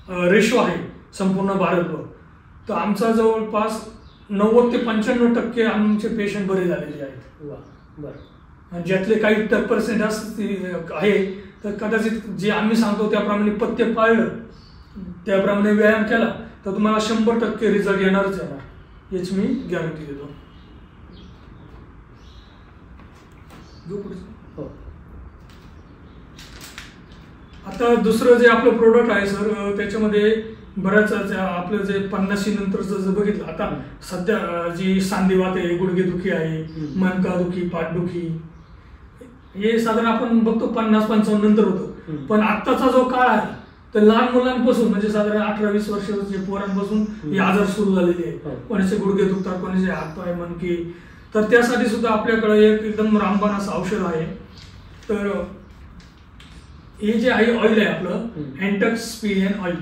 रेशो आहे संपूर्ण भारतभर, तर आमचा जवळपास 90 ते 95% आमचे पेशंट बरे झालेले आहेत. ज्यातले काही % आहे तर कदाचित जे आम्ही सांगतो त्याप्रमाणे पथ्य पाळलं, त्याप्रमाणे व्यायाम केला तर तुम्हाला 100% रिझल्ट येणारच येणार, याची मी गॅरंटी देतो. आता दुसरं जे आपलं प्रोडक्ट आहे सर, त्याच्यामध्ये बऱ्याच आपलं जे 50 नंतरचं जर बघितलं, आता सध्या जी सांधीवात आहे, गुडघेदुखी आहे, मनकादुखी, पाठदुखी, हे साधारण आपण बघतो 50-55 नंतर होतं. पण आत्ताचा जो काळ आहे तर लहान मुलांपासून म्हणजे साधारण 18-20 वर्षाचे पोरांपासून हे आजार सुरू झालेले आहे. कोणाचे गुडघे दुखतात, कोणाचे हातपाय, मणके. तर त्यासाठी सुद्धा आपल्याकडे एक एकदम रामबाण असं औषध आहे. तर हे जे आहे ऑइल आहे आपलं एंटॉक्स PN ऑइल.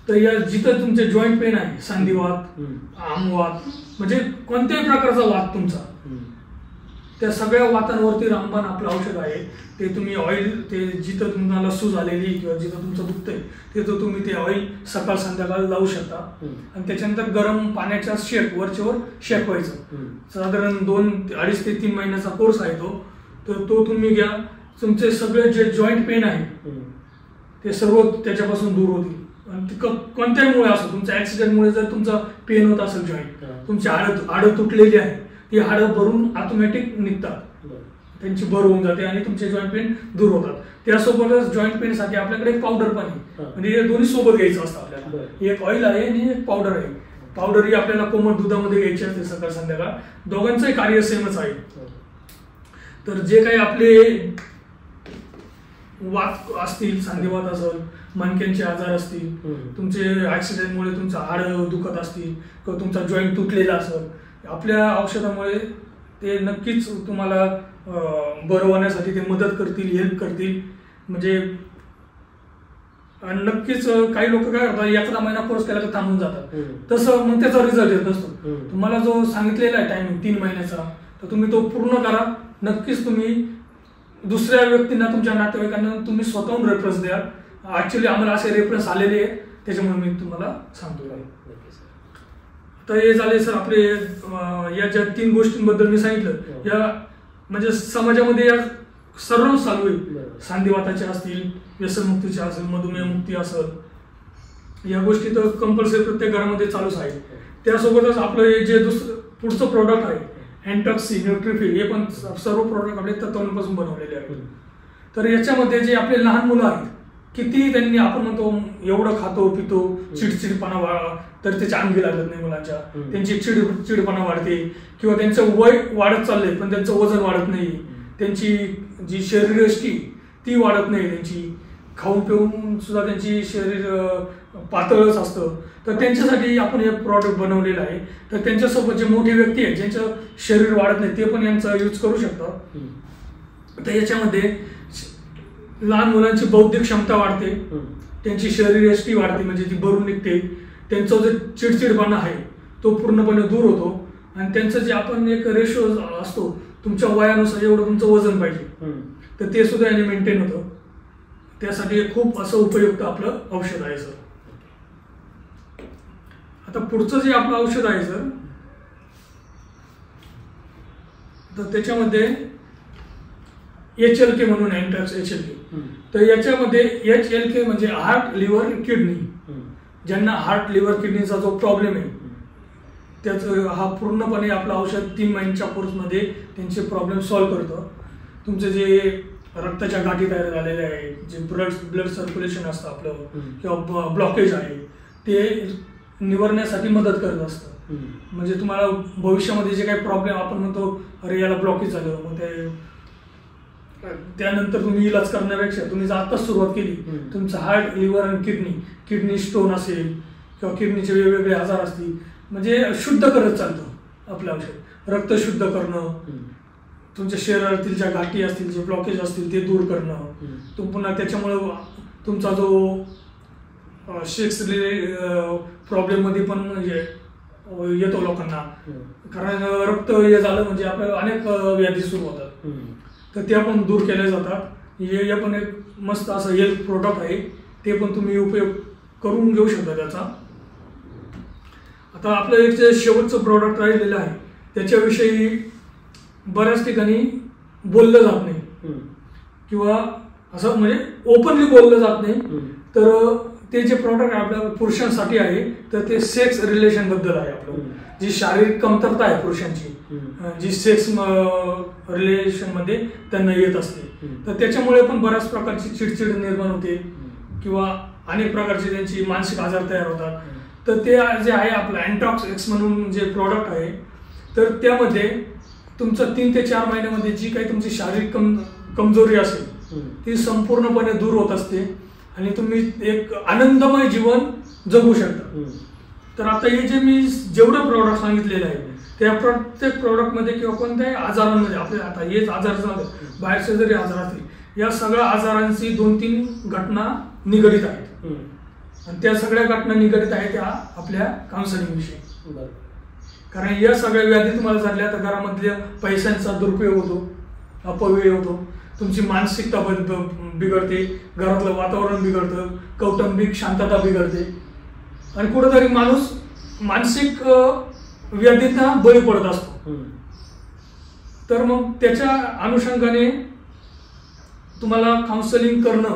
तर या जिथं तुमचे जॉईंट पेन आहे, सांधीवात, आमवात, म्हणजे कोणत्याही प्रकारचा वात तुमचा, त्या सगळ्या वातांवरती रामबाण आपलं औषध आहे. ते तुम्ही ऑइल, ते जिथं तुम्हाला सूज आलेली किंवा जिथं तुमचं दुखतंय तिथं तुम्ही ते ऑइल सकाळ संध्याकाळ लावू शकता. आणि त्याच्यानंतर गरम पाण्याच्या वरच्यावर शेकवायचं. साधारण 2-2.5 ते 3 महिन्याचा कोर्स आहे तो. तर तो तुम्ही घ्या, तुमचे सगळे जे जॉईंट पेन आहे ते सर्व त्याच्यापासून दूर होतील. कोणत्याही मुळे असो, तुमच्या ऍक्सिडेंटमुळे जर तुमचा पेन होत असेल जॉईंट, तुमची हाडं तुटलेली आहे, ती हाडं भरून ऑटोमॅटिक निघतात, त्यांची भर होऊन जाते आणि तुमचे जॉईंट पेन दूर होतात. त्यासोबतच जॉईंट पेन साठी आपल्याकडे पावडर पण आहे, म्हणजे हे दोन्ही सोबत घ्यायचं असतं आपल्याला. एक ऑइल आहे आणि एक पावडर आहे. पावडर ही आपल्याला कोमट दुधामध्ये घ्यायची असते सकाळ संध्याकाळ, दोघांचंही कार्य सेमच आहे. तर जे काही आपले वात असतील, सांधेवात असेल, मणक्यांचे आजार असतील, तुमचे ऍक्सिडेंटमुळे तुमचं हाड दुखत असतील किंवा तुमचा जॉईंट तुटलेला असेल, आपल्या औषधामुळे ते नक्कीच तुम्हाला बरं होण्यासाठी ते मदत करतील, हेल्प करतील. म्हणजे नक्कीच काही लोक काय करतात, एखादा महिना कोर्स केला तर थांबून जातात, तसं मग त्याचा रिझल्ट येत नसतो. तुम्हाला जो सांगितलेला आहे टायमिंग 3 महिन्याचा, तर तुम्ही तो पूर्ण करा. नक्कीच तुम्ही दुसऱ्या व्यक्तींना, तुमच्या नातेवाईकांना तुम्ही स्वतःहून रेफरन्स द्या. ऍक्च्युली आम्हाला असे रेफरन्स आलेले आहेत, त्याच्यामुळे मी तुम्हाला सांगतो. तर हे झाले सर आपले या ज्या 3 गोष्टींबद्दल मी सांगितलं, या म्हणजे समाजामध्ये या सर्व चालू आहे. सांधेवाताचे असतील, व्यसनमुक्तीचे असेल, मधुमेहमुक्ती असेल, या गोष्टी तर कंपल्सरी प्रत्येक घरामध्ये चालूच आहे. त्यासोबतच आपलं हे जे पुढचं प्रोडक्ट आहे अँटॉक्सी, न्यूट्रिफिल, हे पण सर्व प्रोडक्ट आपले तत्वांपासून बनवलेले आहेत. तर याच्यामध्ये जे आपले लहान मुलं आहेत, किती त्यांनी, आपण म्हणतो एवढं खातो पितो, चिडचिडपणा तर त्याच्या अंगी लागत नाही मुलांच्या, त्यांची चिडपणा वाढते किंवा त्यांचं वय वाढत चाललंय पण त्यांचं वजन वाढत नाही, त्यांची जी शरीरयष्टी ती वाढत नाही, त्यांची खाऊन पिऊन सुद्धा त्यांची शरीर पातळच असतं. तर त्यांच्यासाठी आपण हे प्रॉडक्ट बनवलेलं आहे. तर त्यांच्यासोबत जे मोठे व्यक्ती आहेत ज्यांचं शरीर वाढत नाही, ते पण यांचा यूज करू शकतात. तर याच्यामध्ये लहान मुलांची बौद्धिक क्षमता वाढते, त्यांची शरीरयष्टी वाढते, म्हणजे ती भरून निघते, त्यांचा जो चिडचिडपणा आहे तो पूर्णपणे दूर होतो. आणि त्यांचं जे आपण एक रेशो असतो, तुमच्या वयानुसार एवढं तुमचं वजन पाहिजे, तर ते सुद्धा याने मेंटेन होतं. त्यासाठी खूप असं उपयुक्त आपलं औषध आहे सर. आता पुढचं जे आपलं औषध आहे सर, तर त्याच्यामध्ये HLK म्हणून अँटॉक्स HLK. तर याच्यामध्ये HLK म्हणजे हार्ट, लिव्हर, किडनी, ज्यांना हार्ट, लिव्हर, किडनीचा जो प्रॉब्लेम आहे त्याचं हा पूर्णपणे आपलं औषध 3 महिन्याच्या कोर्समध्ये त्यांचे प्रॉब्लेम सॉल्व्ह करतं. तुमचे जे रक्ताच्या गाठी तयार झालेल्या आहेत, जे ब्लड सर्क्युलेशन असतं आपलं किंवा ब्लॉकेज आहे, ते निवारण्यासाठी मदत करत असतं. म्हणजे तुम्हाला भविष्यामध्ये जे काही प्रॉब्लेम आपण म्हणतो अरे याला ब्लॉकेज झालं, मग त्यानंतर तुम्ही इलाज करण्यापेक्षा तुम्ही जर आताच सुरुवात केली, तुमचं हार्ट, लिव्हर आणि किडनी स्टोन असेल किंवा किडनीचे वेगवेगळे आजार असतील, म्हणजे शुद्ध करत चालतं आपलं औषध. रक्त शुद्ध करणं, तुमच्या शरीरातील ज्या गाठी असतील, जे ब्लॉकेज असतील ते दूर करणं. पुन्हा त्याच्यामुळे तुमचा जो सेक्स प्रॉब्लेम मध्ये पण येतो लोकांना, कारण रक्त हे झालं म्हणजे आपल्याला अनेक व्याधी सुरू होतात, तर त्या पण दूर केल्या जातात. हे पण एक मस्त असं हेल्थ प्रोडक्ट आहे, ते पण तुम्ही उपयोग करून घेऊ शकता त्याचा. आता आपलं एक जे शेवटचं प्रोडक्ट राहिलेलं आहे त्याच्याविषयी बऱ्याच ठिकाणी बोललं जात नाही किंवा असं म्हणजे ओपनली बोललं जात नाही. तर ते जे प्रॉडक्ट आपल्या पुरुषांसाठी आहे, तर ते सेक्स रिलेशन बद्दल आहे. आपलं जी शारीरिक कमतरता आहे पुरुषांची, जी सेक्स रिलेशन मध्ये त्यांना येत असते, तर त्याच्यामुळे पण बऱ्याच प्रकारची चिडचिड निर्माण होते किंवा अनेक प्रकारचे त्यांची मानसिक आजार तयार होतात. तर ते जे आहे आपलं अँटॉक्स X म्हणून जे प्रॉडक्ट आहे, तर त्यामध्ये तुमचं 3 ते 4 महिन्यामध्ये जी काही तुमची शारीरिक कमजोरी असेल ती संपूर्णपणे दूर होत असते आणि तुम्ही एक आनंदमय जीवन जगू शकता. तर आता हे जे मी जेवढं प्रोडक्ट सांगितलेलं आहे त्या प्रत्येक प्रोडक्टमध्ये किंवा कोणत्याही आजारांमध्ये आपले आता हेच आजार झाले, बाहेरचे जरी आजार असतील, या सगळ्या आजारांची 2-3 घटना निगडीत आहेत. आणि त्या सगळ्या घटना निगडीत आहेत त्या आपल्या काउन्सिलिंग विषयी. कारण या सगळ्या व्याधी तुम्हाला झाल्या तर घरामधल्या पैशांचा दुरुपयोग होतो, अपव्यय होतो, तुमची मानसिकता बिघडते, घरातलं वातावरण बिघडतं, कौटुंबिक शांतता बिघडते आणि कुठेतरी माणूस मानसिक व्याधींना बळी पडत असतो. तर मग त्याच्या अनुषंगाने तुम्हाला काउन्सिलिंग करणं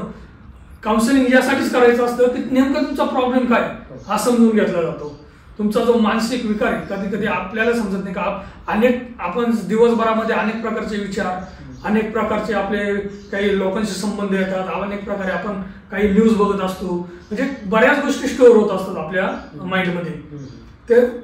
काउन्सिलिंग यासाठीच करायचं असतं की नेमकं तुमचा प्रॉब्लेम काय हा समजून घेतला जातो. तुमचा जो मानसिक विकार आहे, कधी कधी आपल्याला समजत नाही का आपण दिवसभरामध्ये अनेक प्रकारचे विचार, अनेक प्रकारचे आपले काही लोकांशी संबंध येतात, अनेक प्रकारे आपण काही न्यूज बघत असतो, म्हणजे बऱ्याच गोष्टी स्टोअर होत असतात आपल्या माइंडमध्ये,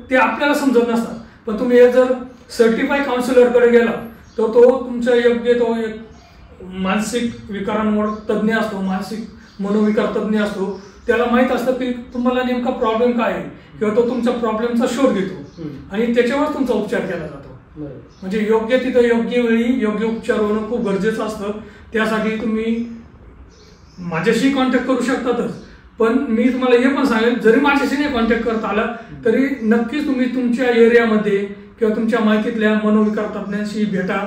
ते आपल्याला समजत नसतात. पण तुम्ही जर सर्टिफाईड काउन्सिलरकडे गेला तर तो तुमच्या योग्य तो एक मानसिक विकारांवर तज्ज्ञ असतो, मानसिक मनोविकार तज्ज्ञ असतो. त्याला माहित असतं की तुम्हाला नेमका प्रॉब्लेम काय आहे किंवा तो तुमच्या प्रॉब्लेमचा शोध घेतो आणि त्याच्यावर तुमचा उपचार केला जातो. म्हणजे योग्य तिथं योग्य वेळी योग्य उपचार होणं खूप गरजेचं असतं. त्यासाठी तुम्ही माझ्याशी कॉन्टॅक्ट करू शकतातच, पण मी तुम्हाला हे पण सांगेल जरी माझ्याशी नाही कॉन्टॅक्ट करता आला तरी नक्कीच तुम्ही तुमच्या एरियामध्ये किंवा तुमच्या माहितीतल्या मनोविकार तज्ज्ञांशी भेटा.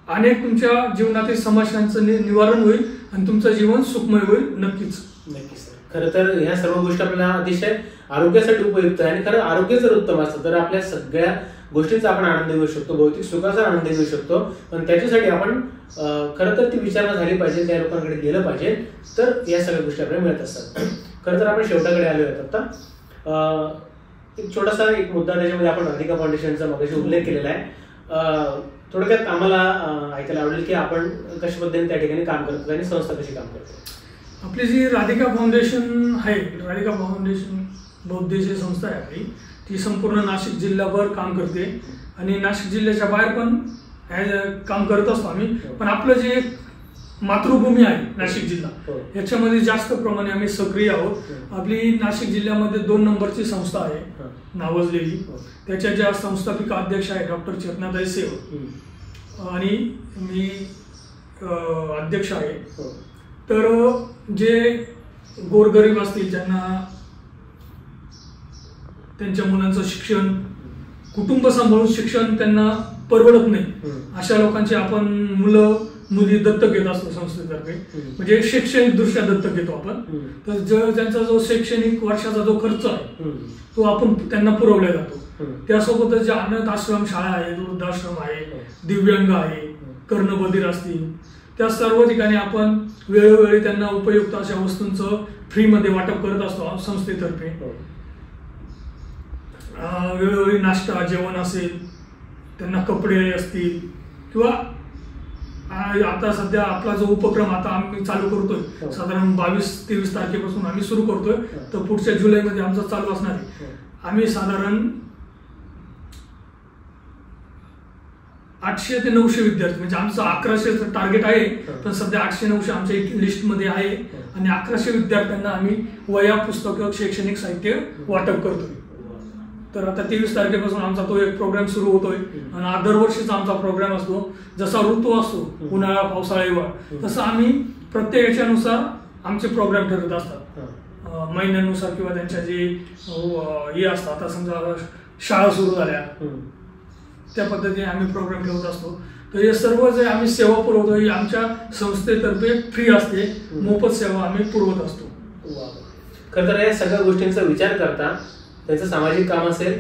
अनेक तुमच्या जीवनातील समस्यांचं निवारण होईल आणि तुमचं जीवन सुखमय होईल. नक्कीच नक्कीच सर. खरं तर ह्या सर्व गोष्टी आपल्याला अतिशय आरोग्यासाठी उपयुक्त आहे आणि खरं आरोग्य जर उत्तम असतं तर आपल्या सगळ्या गोष्टींचा आपण आनंद घेऊ शकतो, भौतिक सुखाचा आनंद घेऊ शकतो. पण त्याच्यासाठी आपण खरं तर ती विचारणा झाली पाहिजे, त्या लोकांकडे गेलं पाहिजे, तर या सगळ्या गोष्टी आपल्याला मिळत असतात. खरं तर आपण शेवटाकडे आलो आहेत. आता एक छोटासा एक मुद्दा त्याच्यामध्ये आपण राधिका फाउंडेशनचा मगाशी उल्लेख केलेला आहे. थोडक्यात आम्हाला ऐकायला आवडेल की आपण कशा पद्धतीने त्या ठिकाणी काम करतो आणि संस्था कशी काम करते. आपली जी राधिका फाउंडेशन आहे, राधिका फाउंडेशन बहुउद्देशीय संस्था आहे आपली, ती संपूर्ण नाशिक जिल्ह्याभर काम करते आणि नाशिक जिल्ह्याच्या बाहेर पण काम करत असतो आम्ही. पण आपलं जे मातृभूमी आहे नाशिक जिल्हा, याच्यामध्ये जास्त प्रमाणे आम्ही सक्रिय आहोत. आपली नाशिक जिल्ह्यामध्ये 2 नंबरची संस्था आहे नावाजलेली, त्याच्या ज्या संस्थापिका अध्यक्ष आहे डॉक्टर चेतनाताई सेवक आणि मी अध्यक्ष आहे. तर जे गोरगरीब असतील, ज्यांना त्यांच्या मुलांचं शिक्षण, कुटुंब सांभाळून शिक्षण त्यांना परवडत नाही, अशा लोकांची आपण मुली दत्तक घेत असतो संस्थेतर्फे. म्हणजे शैक्षणिक दृष्ट्या दत्तक घेतो आपण. तर त्यांचा जो शैक्षणिक वर्षाचा जो खर्च आहे तो आपण त्यांना पुरवला जातो. त्यासोबतच जे अनाथ आश्रम शाळा आहेत, वृद्धाश्रम आहे, दिव्यांग आहे, कर्णबधीर असतील, त्या सर्व ठिकाणी आपण वेळोवेळी त्यांना उपयुक्त अशा वस्तूंचं फ्रीमध्ये वाटप करत असतो संस्थेतर्फे. वेळोवेळी नाश्ता, जेवण असेल, त्यांना कपडे असतील किंवा आता सध्या आपला जो उपक्रम आता आम्ही चालू करतोय, साधारण 22-23 तारखेपासून आम्ही सुरू करतोय, तर पुढच्या जुलैमध्ये आमचा चालू असणार आहे. आम्ही साधारण 800 ते 900 विद्यार्थी, म्हणजे आमचं 1100चं टार्गेट आहे, पण सध्या 800-900 आमच्या लिस्टमध्ये आहे आणि 1100 विद्यार्थ्यांना आम्ही वह्या, पुस्तकं, शैक्षणिक साहित्य वाटप करतोय. तर आता 23 तारखेपासून आमचा तो एक प्रोग्राम सुरू होतोय आणि दरवर्षीचा आमचा प्रोग्राम असतो. जसा ऋतू असतो, उन्हाळा, पावसाळा, हिवाळा, तसं आम्ही प्रत्येक याच्यानुसार आमचे प्रोग्राम ठरत असतात, महिन्यानुसार किंवा त्यांच्या जे हे असतात. आता समजा शाळा सुरू झाल्या, त्या पद्धतीने आम्ही प्रोग्राम ठेवत असतो. तर हे सर्व जे आम्ही सेवा पुरवतो ही आमच्या संस्थेतर्फे फ्री असते, मोफत सेवा आम्ही पुरवत असतो. खरं तर या सगळ्या गोष्टींचा विचार करता त्यांचं सामाजिक काम असेल,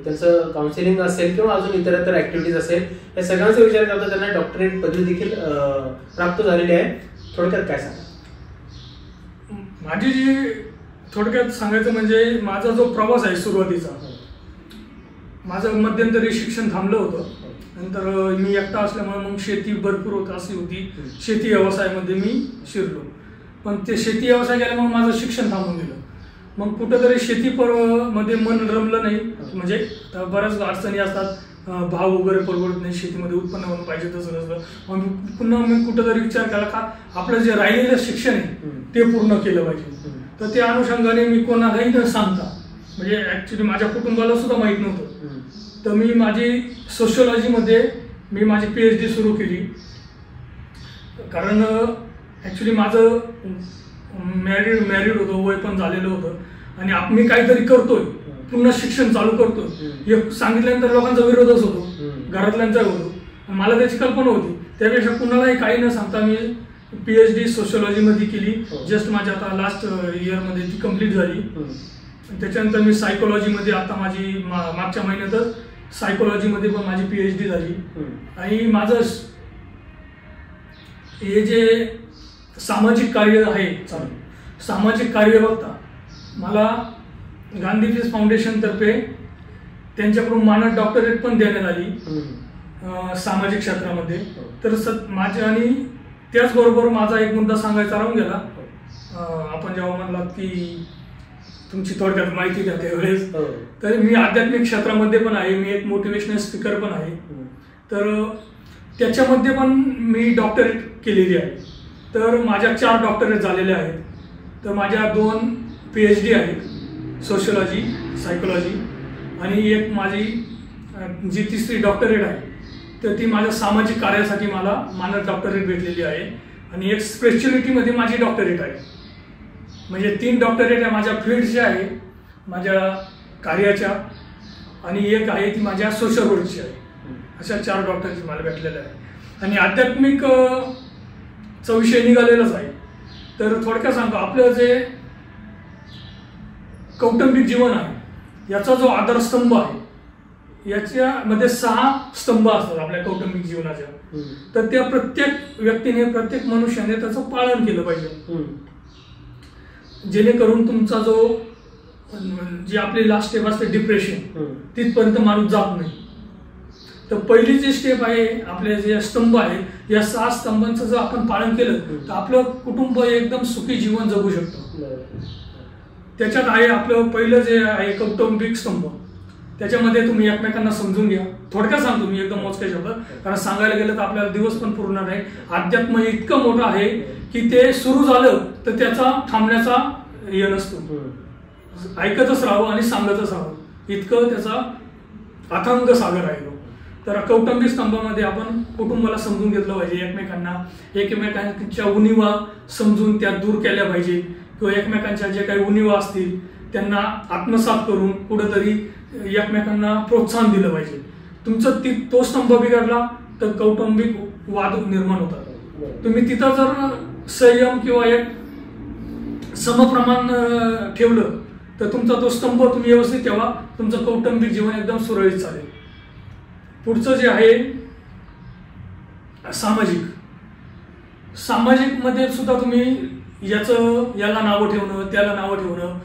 त्यांचं काउन्सिलिंग असेल किंवा अजून इतरत्र ऍक्टिव्हिटीज असेल, या सगळ्यांचा विचार करता त्यांना डॉक्टरेट पदवी देखील प्राप्त झालेली आहे. थोडक्यात काय सांगा? माझी जी थोडक्यात सांगायचं म्हणजे माझा जो प्रवास आहे सुरुवातीचा, माझं मध्यंतरी शिक्षण थांबलं होतं. नंतर मी एकटा असल्यामुळे मग शेती भरपूर होत अशी होती, शेती व्यवसायामध्ये मी शिरलो. पण ते शेती व्यवसाय केल्यामुळे माझं शिक्षण थांबून गेलं. मग कुठंतरी शेती मध्ये मन रमलं नाही, म्हणजे बऱ्याच अडचणी असतात, भाव वगैरे परवडत नाही, शेतीमध्ये उत्पन्न होणं पाहिजे तसं नसतं. मग पुन्हा मी कुठंतरी विचार केला का आपलं जे राहिलेलं शिक्षण आहे ते पूर्ण केलं पाहिजे. तर त्या अनुषंगाने मी कोणालाही न सांगता, म्हणजे ऍक्च्युली माझ्या कुटुंबाला सुद्धा माहीत नव्हतं, तर मी माझी सोशिओलॉजीमध्ये मी माझी PhD सुरू केली. कारण ऍक्च्युली माझं मॅरिड होतो, वय पण झालेलं होतं आणि मी काहीतरी करतोय, पुन्हा शिक्षण चालू करतोय हे सांगितल्यानंतर लोकांचा विरोधच होतो, घरातल्यांचा होतो. मला त्याची कल्पना होती. त्यापेक्षा कुणालाही काही न सांगता मी PhD सोशिओलॉजीमध्ये केली. जस्ट माझ्या आता लास्ट इयरमध्ये ती कम्प्लीट झाली. त्याच्यानंतर मी सायकोलॉजीमध्ये आता माझी मागच्या महिन्यातच सायकोलॉजीमध्ये पण माझी PhD झाली. आणि माझं हे जे सामाजिक कार्य आहे चालू. सामाजिक कार्य बघता मला गांधी पीस फाउंडेशन तर्फे त्यांच्याकडून मानद डॉक्टरेट पण देण्यात आली सामाजिक क्षेत्रामध्ये. तर माझ्या आणि त्याचबरोबर माझा एक मुद्दा सांगायचा राहून गेला. आपण जेव्हा म्हणलात की तुमची थोडक्यात माहिती द्या त्यावेळेस, तर मी आध्यात्मिक क्षेत्रामध्ये पण आहे, मी एक मोटिवेशनल स्पीकर पण आहे. तर त्याच्यामध्ये पण मी डॉक्टरेट केलेली आहे. तर माझ्या 4 डॉक्टरेट झालेल्या आहेत. तर माझ्या 2 PhD आहेत, सोशियोलॉजी, सायकोलॉजी, आणि एक माझी जी 3री डॉक्टरेट आहे तर ती माझ्या सामाजिक कार्यासाठी मला मानद डॉक्टरेट भेटलेली आहे. आणि एक स्पेशलिटीमध्ये माझी डॉक्टरेट आहे. म्हणजे 3 डॉक्टरेट आहे माझ्या फील्डच्या आहे, माझ्या कार्याच्या, आणि एक आहे ती माझ्या सोशल वर्कची आहे. अशा 4 डॉक्टरची मला भेटलेल्या आहे. आणि आध्यात्मिक विषय निघालेलाच आहे. तर थोडक्यात सांगतो, आपलं जे कौटुंबिक जीवन आहे याचा जो आधारस्तंभ आहे, याच्यामध्ये 6 स्तंभ असतात आपल्या कौटुंबिक जीवनाच्या. तर त्या प्रत्येक व्यक्तीने, प्रत्येक मनुष्याने त्याचं पालन केलं पाहिजे, जेणेकरून तुमचा जो जी आपली लास्ट स्टेप असते डिप्रेशन, तिथपर्यंत माणूस जात नाही. तर पहिली जी स्टेप आहे, आपले जे स्तंभ आहे, या 6 स्तंभांचं जर आपण पालन केलं तर आपलं कुटुंब एकदम सुखी जीवन जगू शकतं. त्याच्यात आहे आपलं पहिलं जे आहे कौटुंबिक स्तंभ. त्याच्यामध्ये तुम्ही एकमेकांना समजून घ्या. थोडक्यात सांगतो मी एकदम मोजके शब्द, कारण सांगायला गेलं तर आपल्याला दिवस पण पूर्ण नाही. अध्यात्म इतकं मोठं आहे की ते सुरू झालं तर त्याचा थांबण्याचा हे नसतो. ऐकतच राहावं आणि सांगतच राहावं, इतकं त्याचा अथांग सागर आहे. तर कौटुंबिक स्तंभामध्ये आपण कुटुंबाला समजून घेतलं पाहिजे, एकमेकांच्या उणिवा समजून त्या दूर केल्या पाहिजे, किंवा एकमेकांच्या जे काही उणिवा असतील त्यांना आत्मसात करून कुठेतरी एकमेकांना प्रोत्साहन दिलं पाहिजे. तुमचं तो स्तंभ बिघडला तर कौटुंबिक वाद निर्माण होतात. तुम्ही तिथं जर संयम किंवा एक समप्रमाण ठेवलं तर तुमचा तो स्तंभ तुम्ही व्यवस्थित ठेवा, तुमचं कौटुंबिक जीवन एकदम सुरळीत चालेल. पुढचं जे आहे सामाजिक मध्ये सुद्धा तुम्ही याला नावं ठेवणं, त्याला नावं ठेवणं,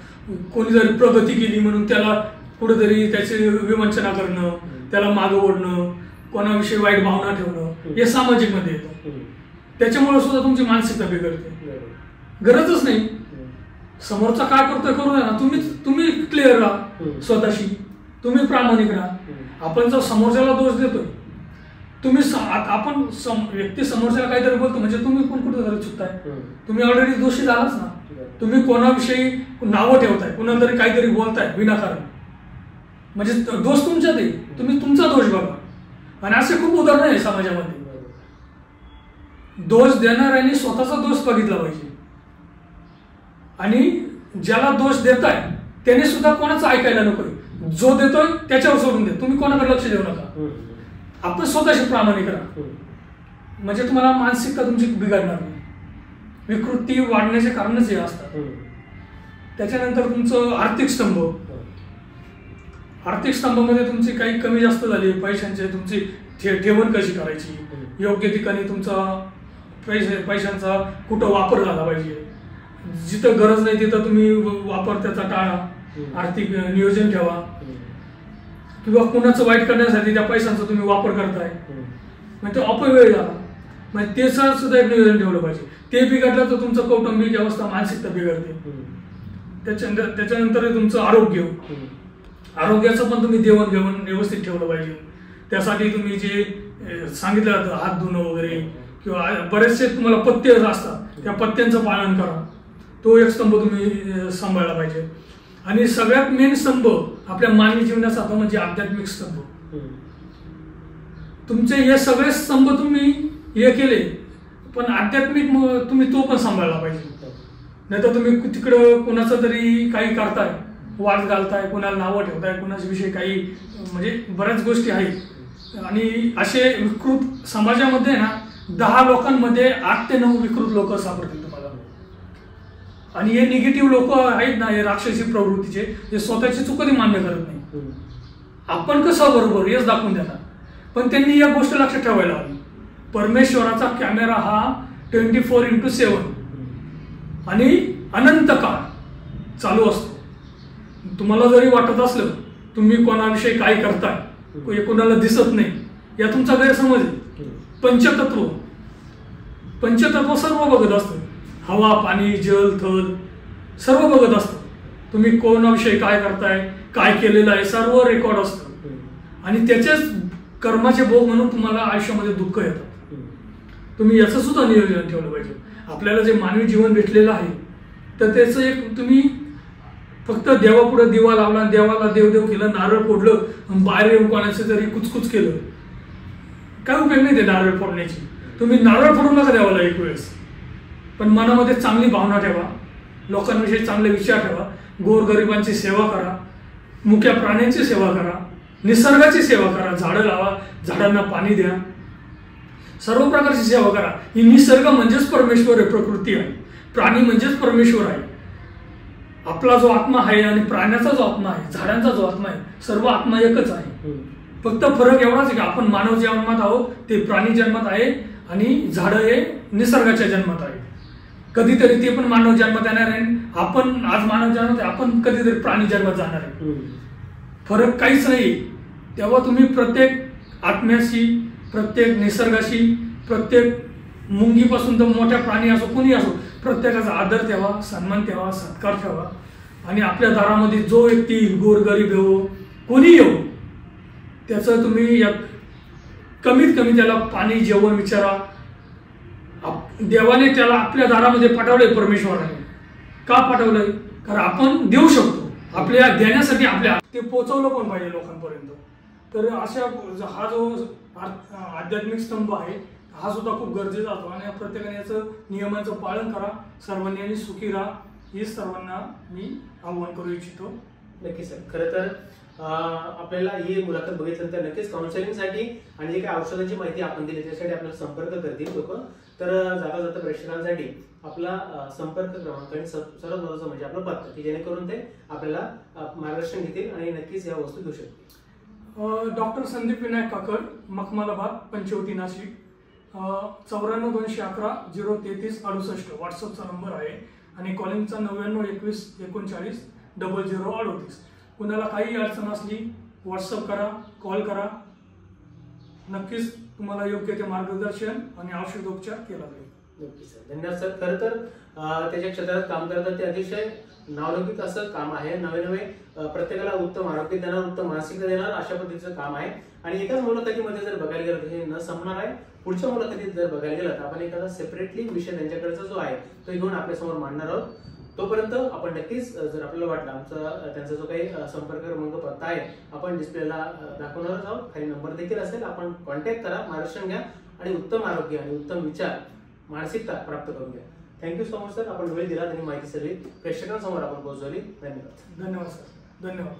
कोणी जरी प्रगती केली म्हणून त्याला कुठेतरी त्याची विवंचना करणं, त्याला मागं ओढणं, कोणाविषयी वाईट भावना ठेवणं, हे सामाजिक मध्ये येतं. त्याच्यामुळे सुद्धा तुमची मानसिकता बिघडते. गरजच नाही, समोरचा काय करतोय करू द्या ना, तुम्ही क्लिअर राहा स्वतःशी, तुम्ही प्रामाणिक राहा. आपण जर समोरच्याला दोष देतोय, आपण व्यक्ती समोरच्याला काहीतरी बोलतो म्हणजे तुम्ही पण कुठेतरी चुकताय, तुम्ही ऑलरेडी दोषी झालाच ना. तुम्ही कोणाविषयी नावं ठेवताय, कुणाला तरी काहीतरी बोलताय विनाकारण, म्हणजे दोष तुमच्यात आहे, तुम्ही तुमचा दोष बघा. आणि असे खूप उदाहरण आहे समाजामध्ये. दोष देणाऱ्यांनी स्वतःचा दोष बघितला पाहिजे, आणि ज्याला दोष देताय त्याने सुद्धा कोणाचं ऐकायला नकोय. जो देतोय त्याच्यावर सोडून दे, तुम्ही कोणाकडे लक्ष देऊ नका. आपण स्वतःशी प्रामाणिक राहा, म्हणजे तुम्हाला मानसिकता तुमची बिघडणार नाही. विकृती वाढण्याचे कारणच हे असतात. त्याच्यानंतर तुमचं आर्थिक स्तंभामध्ये तुमची काही कमी जास्त झाली, पैशांचे तुमची ठेवण कशी करायची, योग्य ठिकाणी तुमचा पैशांचा कुठं वापर झाला पाहिजे, जिथं गरज नाही तिथं तुम्ही वापर त्याचा टाळा, आर्थिक नियोजन ठेवा. किंवा कुणाचं वाईट करण्यासाठी त्या पैशांचा तुम्ही वापर करताय म्हणजे तो अपव्यय झाला, म्हणजे ते सुद्धा एक नियोजन ठेवलं पाहिजे. ते बिघडलं तर तुमचं कौटुंबिक अवस्था, मानसिकता बिघडते. त्याच्यानंतर तुमचं आरोग्याचं पण तुम्ही देवाणघेवाण व्यवस्थित ठेवलं पाहिजे. त्यासाठी तुम्ही जे सांगितलं जातं हात धुणं वगैरे, किंवा बरेचसे तुम्हाला पथ्य असतात त्या पथ्यांचं पालन करा, तो एक स्तंभ तुम्ही सांभाळला पाहिजे. आणि सगळ्यात मेन स्तंभ आपल्या मानवी जीवनाचा म्हणजे आध्यात्मिक स्तंभ. तुमचे हे सगळे स्तंभ तुम्ही हे केले, पण आध्यात्मिक तुम्ही तो पण सांभाळला पाहिजे. नाही तर तुम्ही तिकडं कोणाचं तरी काही करताय, वाद घालताय, कोणाला नावं ठेवताय, कोणाच्या विषयी काही, म्हणजे बऱ्याच गोष्टी आहेत. आणि असे विकृत समाजामध्ये ना 10 लोकांमध्ये 8 ते 9 विकृत लोक सापडतील तुम्हाला. आणि हे निगेटिव्ह लोक आहेत ना, हे राक्षसी प्रवृत्तीचे, हे स्वतःची चूक कधी मान्य करत नाही. आपण कसं बरोबर हेच दाखवून देणार, पण त्यांनी या गोष्ट लक्षात ठेवायला हवी. परमेश्वराचा कॅमेरा हा 24x7 आणि अनंत काळ चालू असतो. तुम्हाला जरी वाटत असलं तुम्ही कोणाविषयी काय करताय कोणाला दिसत नाही, या तुमचा गैरसमज आहे. पंचतत्व सर्व बघत असतं. हवा, पाणी, जल, थल सर्व बघत असतं. तुम्ही कोणाविषयी काय करताय, काय केलेलं आहे, सर्व रेकॉर्ड असतं. आणि त्याचेच कर्माचे भोग म्हणून तुम्हाला आयुष्यामध्ये दुःख येतात. तुम्ही याचं सुद्धा नियोजन ठेवलं पाहिजे. आपल्याला जे मानवी जीवन भेटलेलं आहे तर त्याचं एक तुम्ही फक्त देवापुढे दिवा लावला, देवाला देवदेव केलं, नारळ फोडलं, बाहेर येऊन कोणाचं तरी कुचकुच केलं, काय उपयोग नाही ते नारळ फोडण्याची. तुम्ही नारळ फोडू नका देवाला एक वेळेस, पण मनामध्ये चांगली भावना ठेवा, लोकांविषयी चांगले विचार ठेवा, गोरगरिबांची सेवा करा, मुक्या प्राण्यांची सेवा करा, निसर्गाची सेवा करा, झाडं लावा, झाडांना पाणी द्या, सर्व प्रकारची सेवा करा. ही निसर्ग म्हणजेच परमेश्वर आहे, प्रकृती आहे. प्राणी म्हणजेच परमेश्वर आहे. आपला जो आत्मा आहे आणि प्राण्याचा जो आत्मा आहे, झाडांचा जो आत्मा आहे, सर्व आत्मा एकच आहे. फक्त फरक एवढाच आहे की आपण मानव जन्मात आहोत, ते प्राणी जन्मात आहे, आणि झाडं हे निसर्गाच्या जन्मात आहे. कधीतरी ते पण मानव जन्मात येणार आहे. आपण आज मानव जन्मात आहे, आपण कधीतरी प्राणी जन्मात जाणार आहे. फरक काहीच नाही. तेव्हा तुम्ही प्रत्येक आत्म्याशी, प्रत्येक निसर्गाशी, प्रत्येक मुंगीपासून तर मोठ्या प्राणी असो, कोणी असो, प्रत्येकाचा आदर ठेवा, सन्मान ठेवा, सत्कार ठेवा. आणि आपल्या दारामध्ये जो व्यक्ती गोरगरीब येऊ, कोणी येऊ, त्याचं तुम्ही कमीत कमी त्याला पाणी, जेवण विचारा. देवाने त्याला आपल्या दारामध्ये पाठवलंय परमेश्वराने. का पाठवलंय? कारण आपण देऊ शकतो. आपल्या देण्यासाठी ते पोहोचवलं पण पाहिजे लोकांपर्यंत. तर अशा हा जो आध्यात्मिक स्तंभ आहे हा सुद्धा खूप गरजेचा असतो. आणि प्रत्येकाने याचं नियमांचं पालन करा, सर्वांनी सुखी राहा, हे सर्वांना मी आव्हान करू इच्छितो. नक्कीच सर. खरं तर आपल्याला ही मुलाखत बघितल्यानंतर नक्कीच काउन्सिलिंगसाठी आणि जे काही औषधांची माहिती आपण दिली त्यासाठी आपल्याला संपर्क करतील लोक. तर जाता जाता प्रेक्षकांसाठी आपला संपर्क क्रमांक आणि सर्वात महत्त्वाचं म्हणजे आपलं पत्ता, की जेणेकरून ते आपल्याला मार्गदर्शन घेतील आणि नक्कीच या वस्तू घेऊ शकतील. डॉक्टर संदीप विनायक काकड, मखमालाबाद, पंचवटी, नाशिक. 94 211 033 68 व्हॉट्सअपचा नंबर आहे. आणि कॉलिंगचा 99 21 39 00 38. कुणाला काही अडचण असली व्हॉट्सअप करा, कॉल करा. नक्कीच तुम्हाला योग्य ते मार्गदर्शन आणि औषधोपचार केला जाईल. नक्कीच सर. धन्यवाद सर. खरं तर त्याच्या क्षेत्रात काम करतात ते अतिशय नावलौकिक असं काम आहे. नवे प्रत्येकाला उत्तम आरोग्य देणार, उत्तम मानसिकता देणार अशा पद्धतीचं काम आहे. आणि एकाच मुलाखतीमध्ये जर बघायला गेलं तर हे न संपणार आहे. पुढच्या मुलाखतीत जर बघायला गेलं तर आपण एखादा सेपरेटली विषय त्यांच्याकडचा जो आहे तो घेऊन आपल्यासमोर मांडणार आहोत. तोपर्यंत आपण नक्कीच जर आपल्याला वाटलं त्यांचा जो काही संपर्क क्रमांक पत्ता आहे आपण डिस्प्लेला दाखवणारच आहोत. खाली नंबर देखील असेल, आपण कॉन्टॅक्ट करा, मार्गदर्शन घ्या आणि उत्तम आरोग्य आणि उत्तम विचार, मानसिकता प्राप्त करून घ्या. Thank you so much sir. आपण वेळ दिला आणि माहिती सगळी प्रेक्षकांसमोर आपण पोहोचवली. धन्यवाद. धन्यवाद सर. धन्यवाद.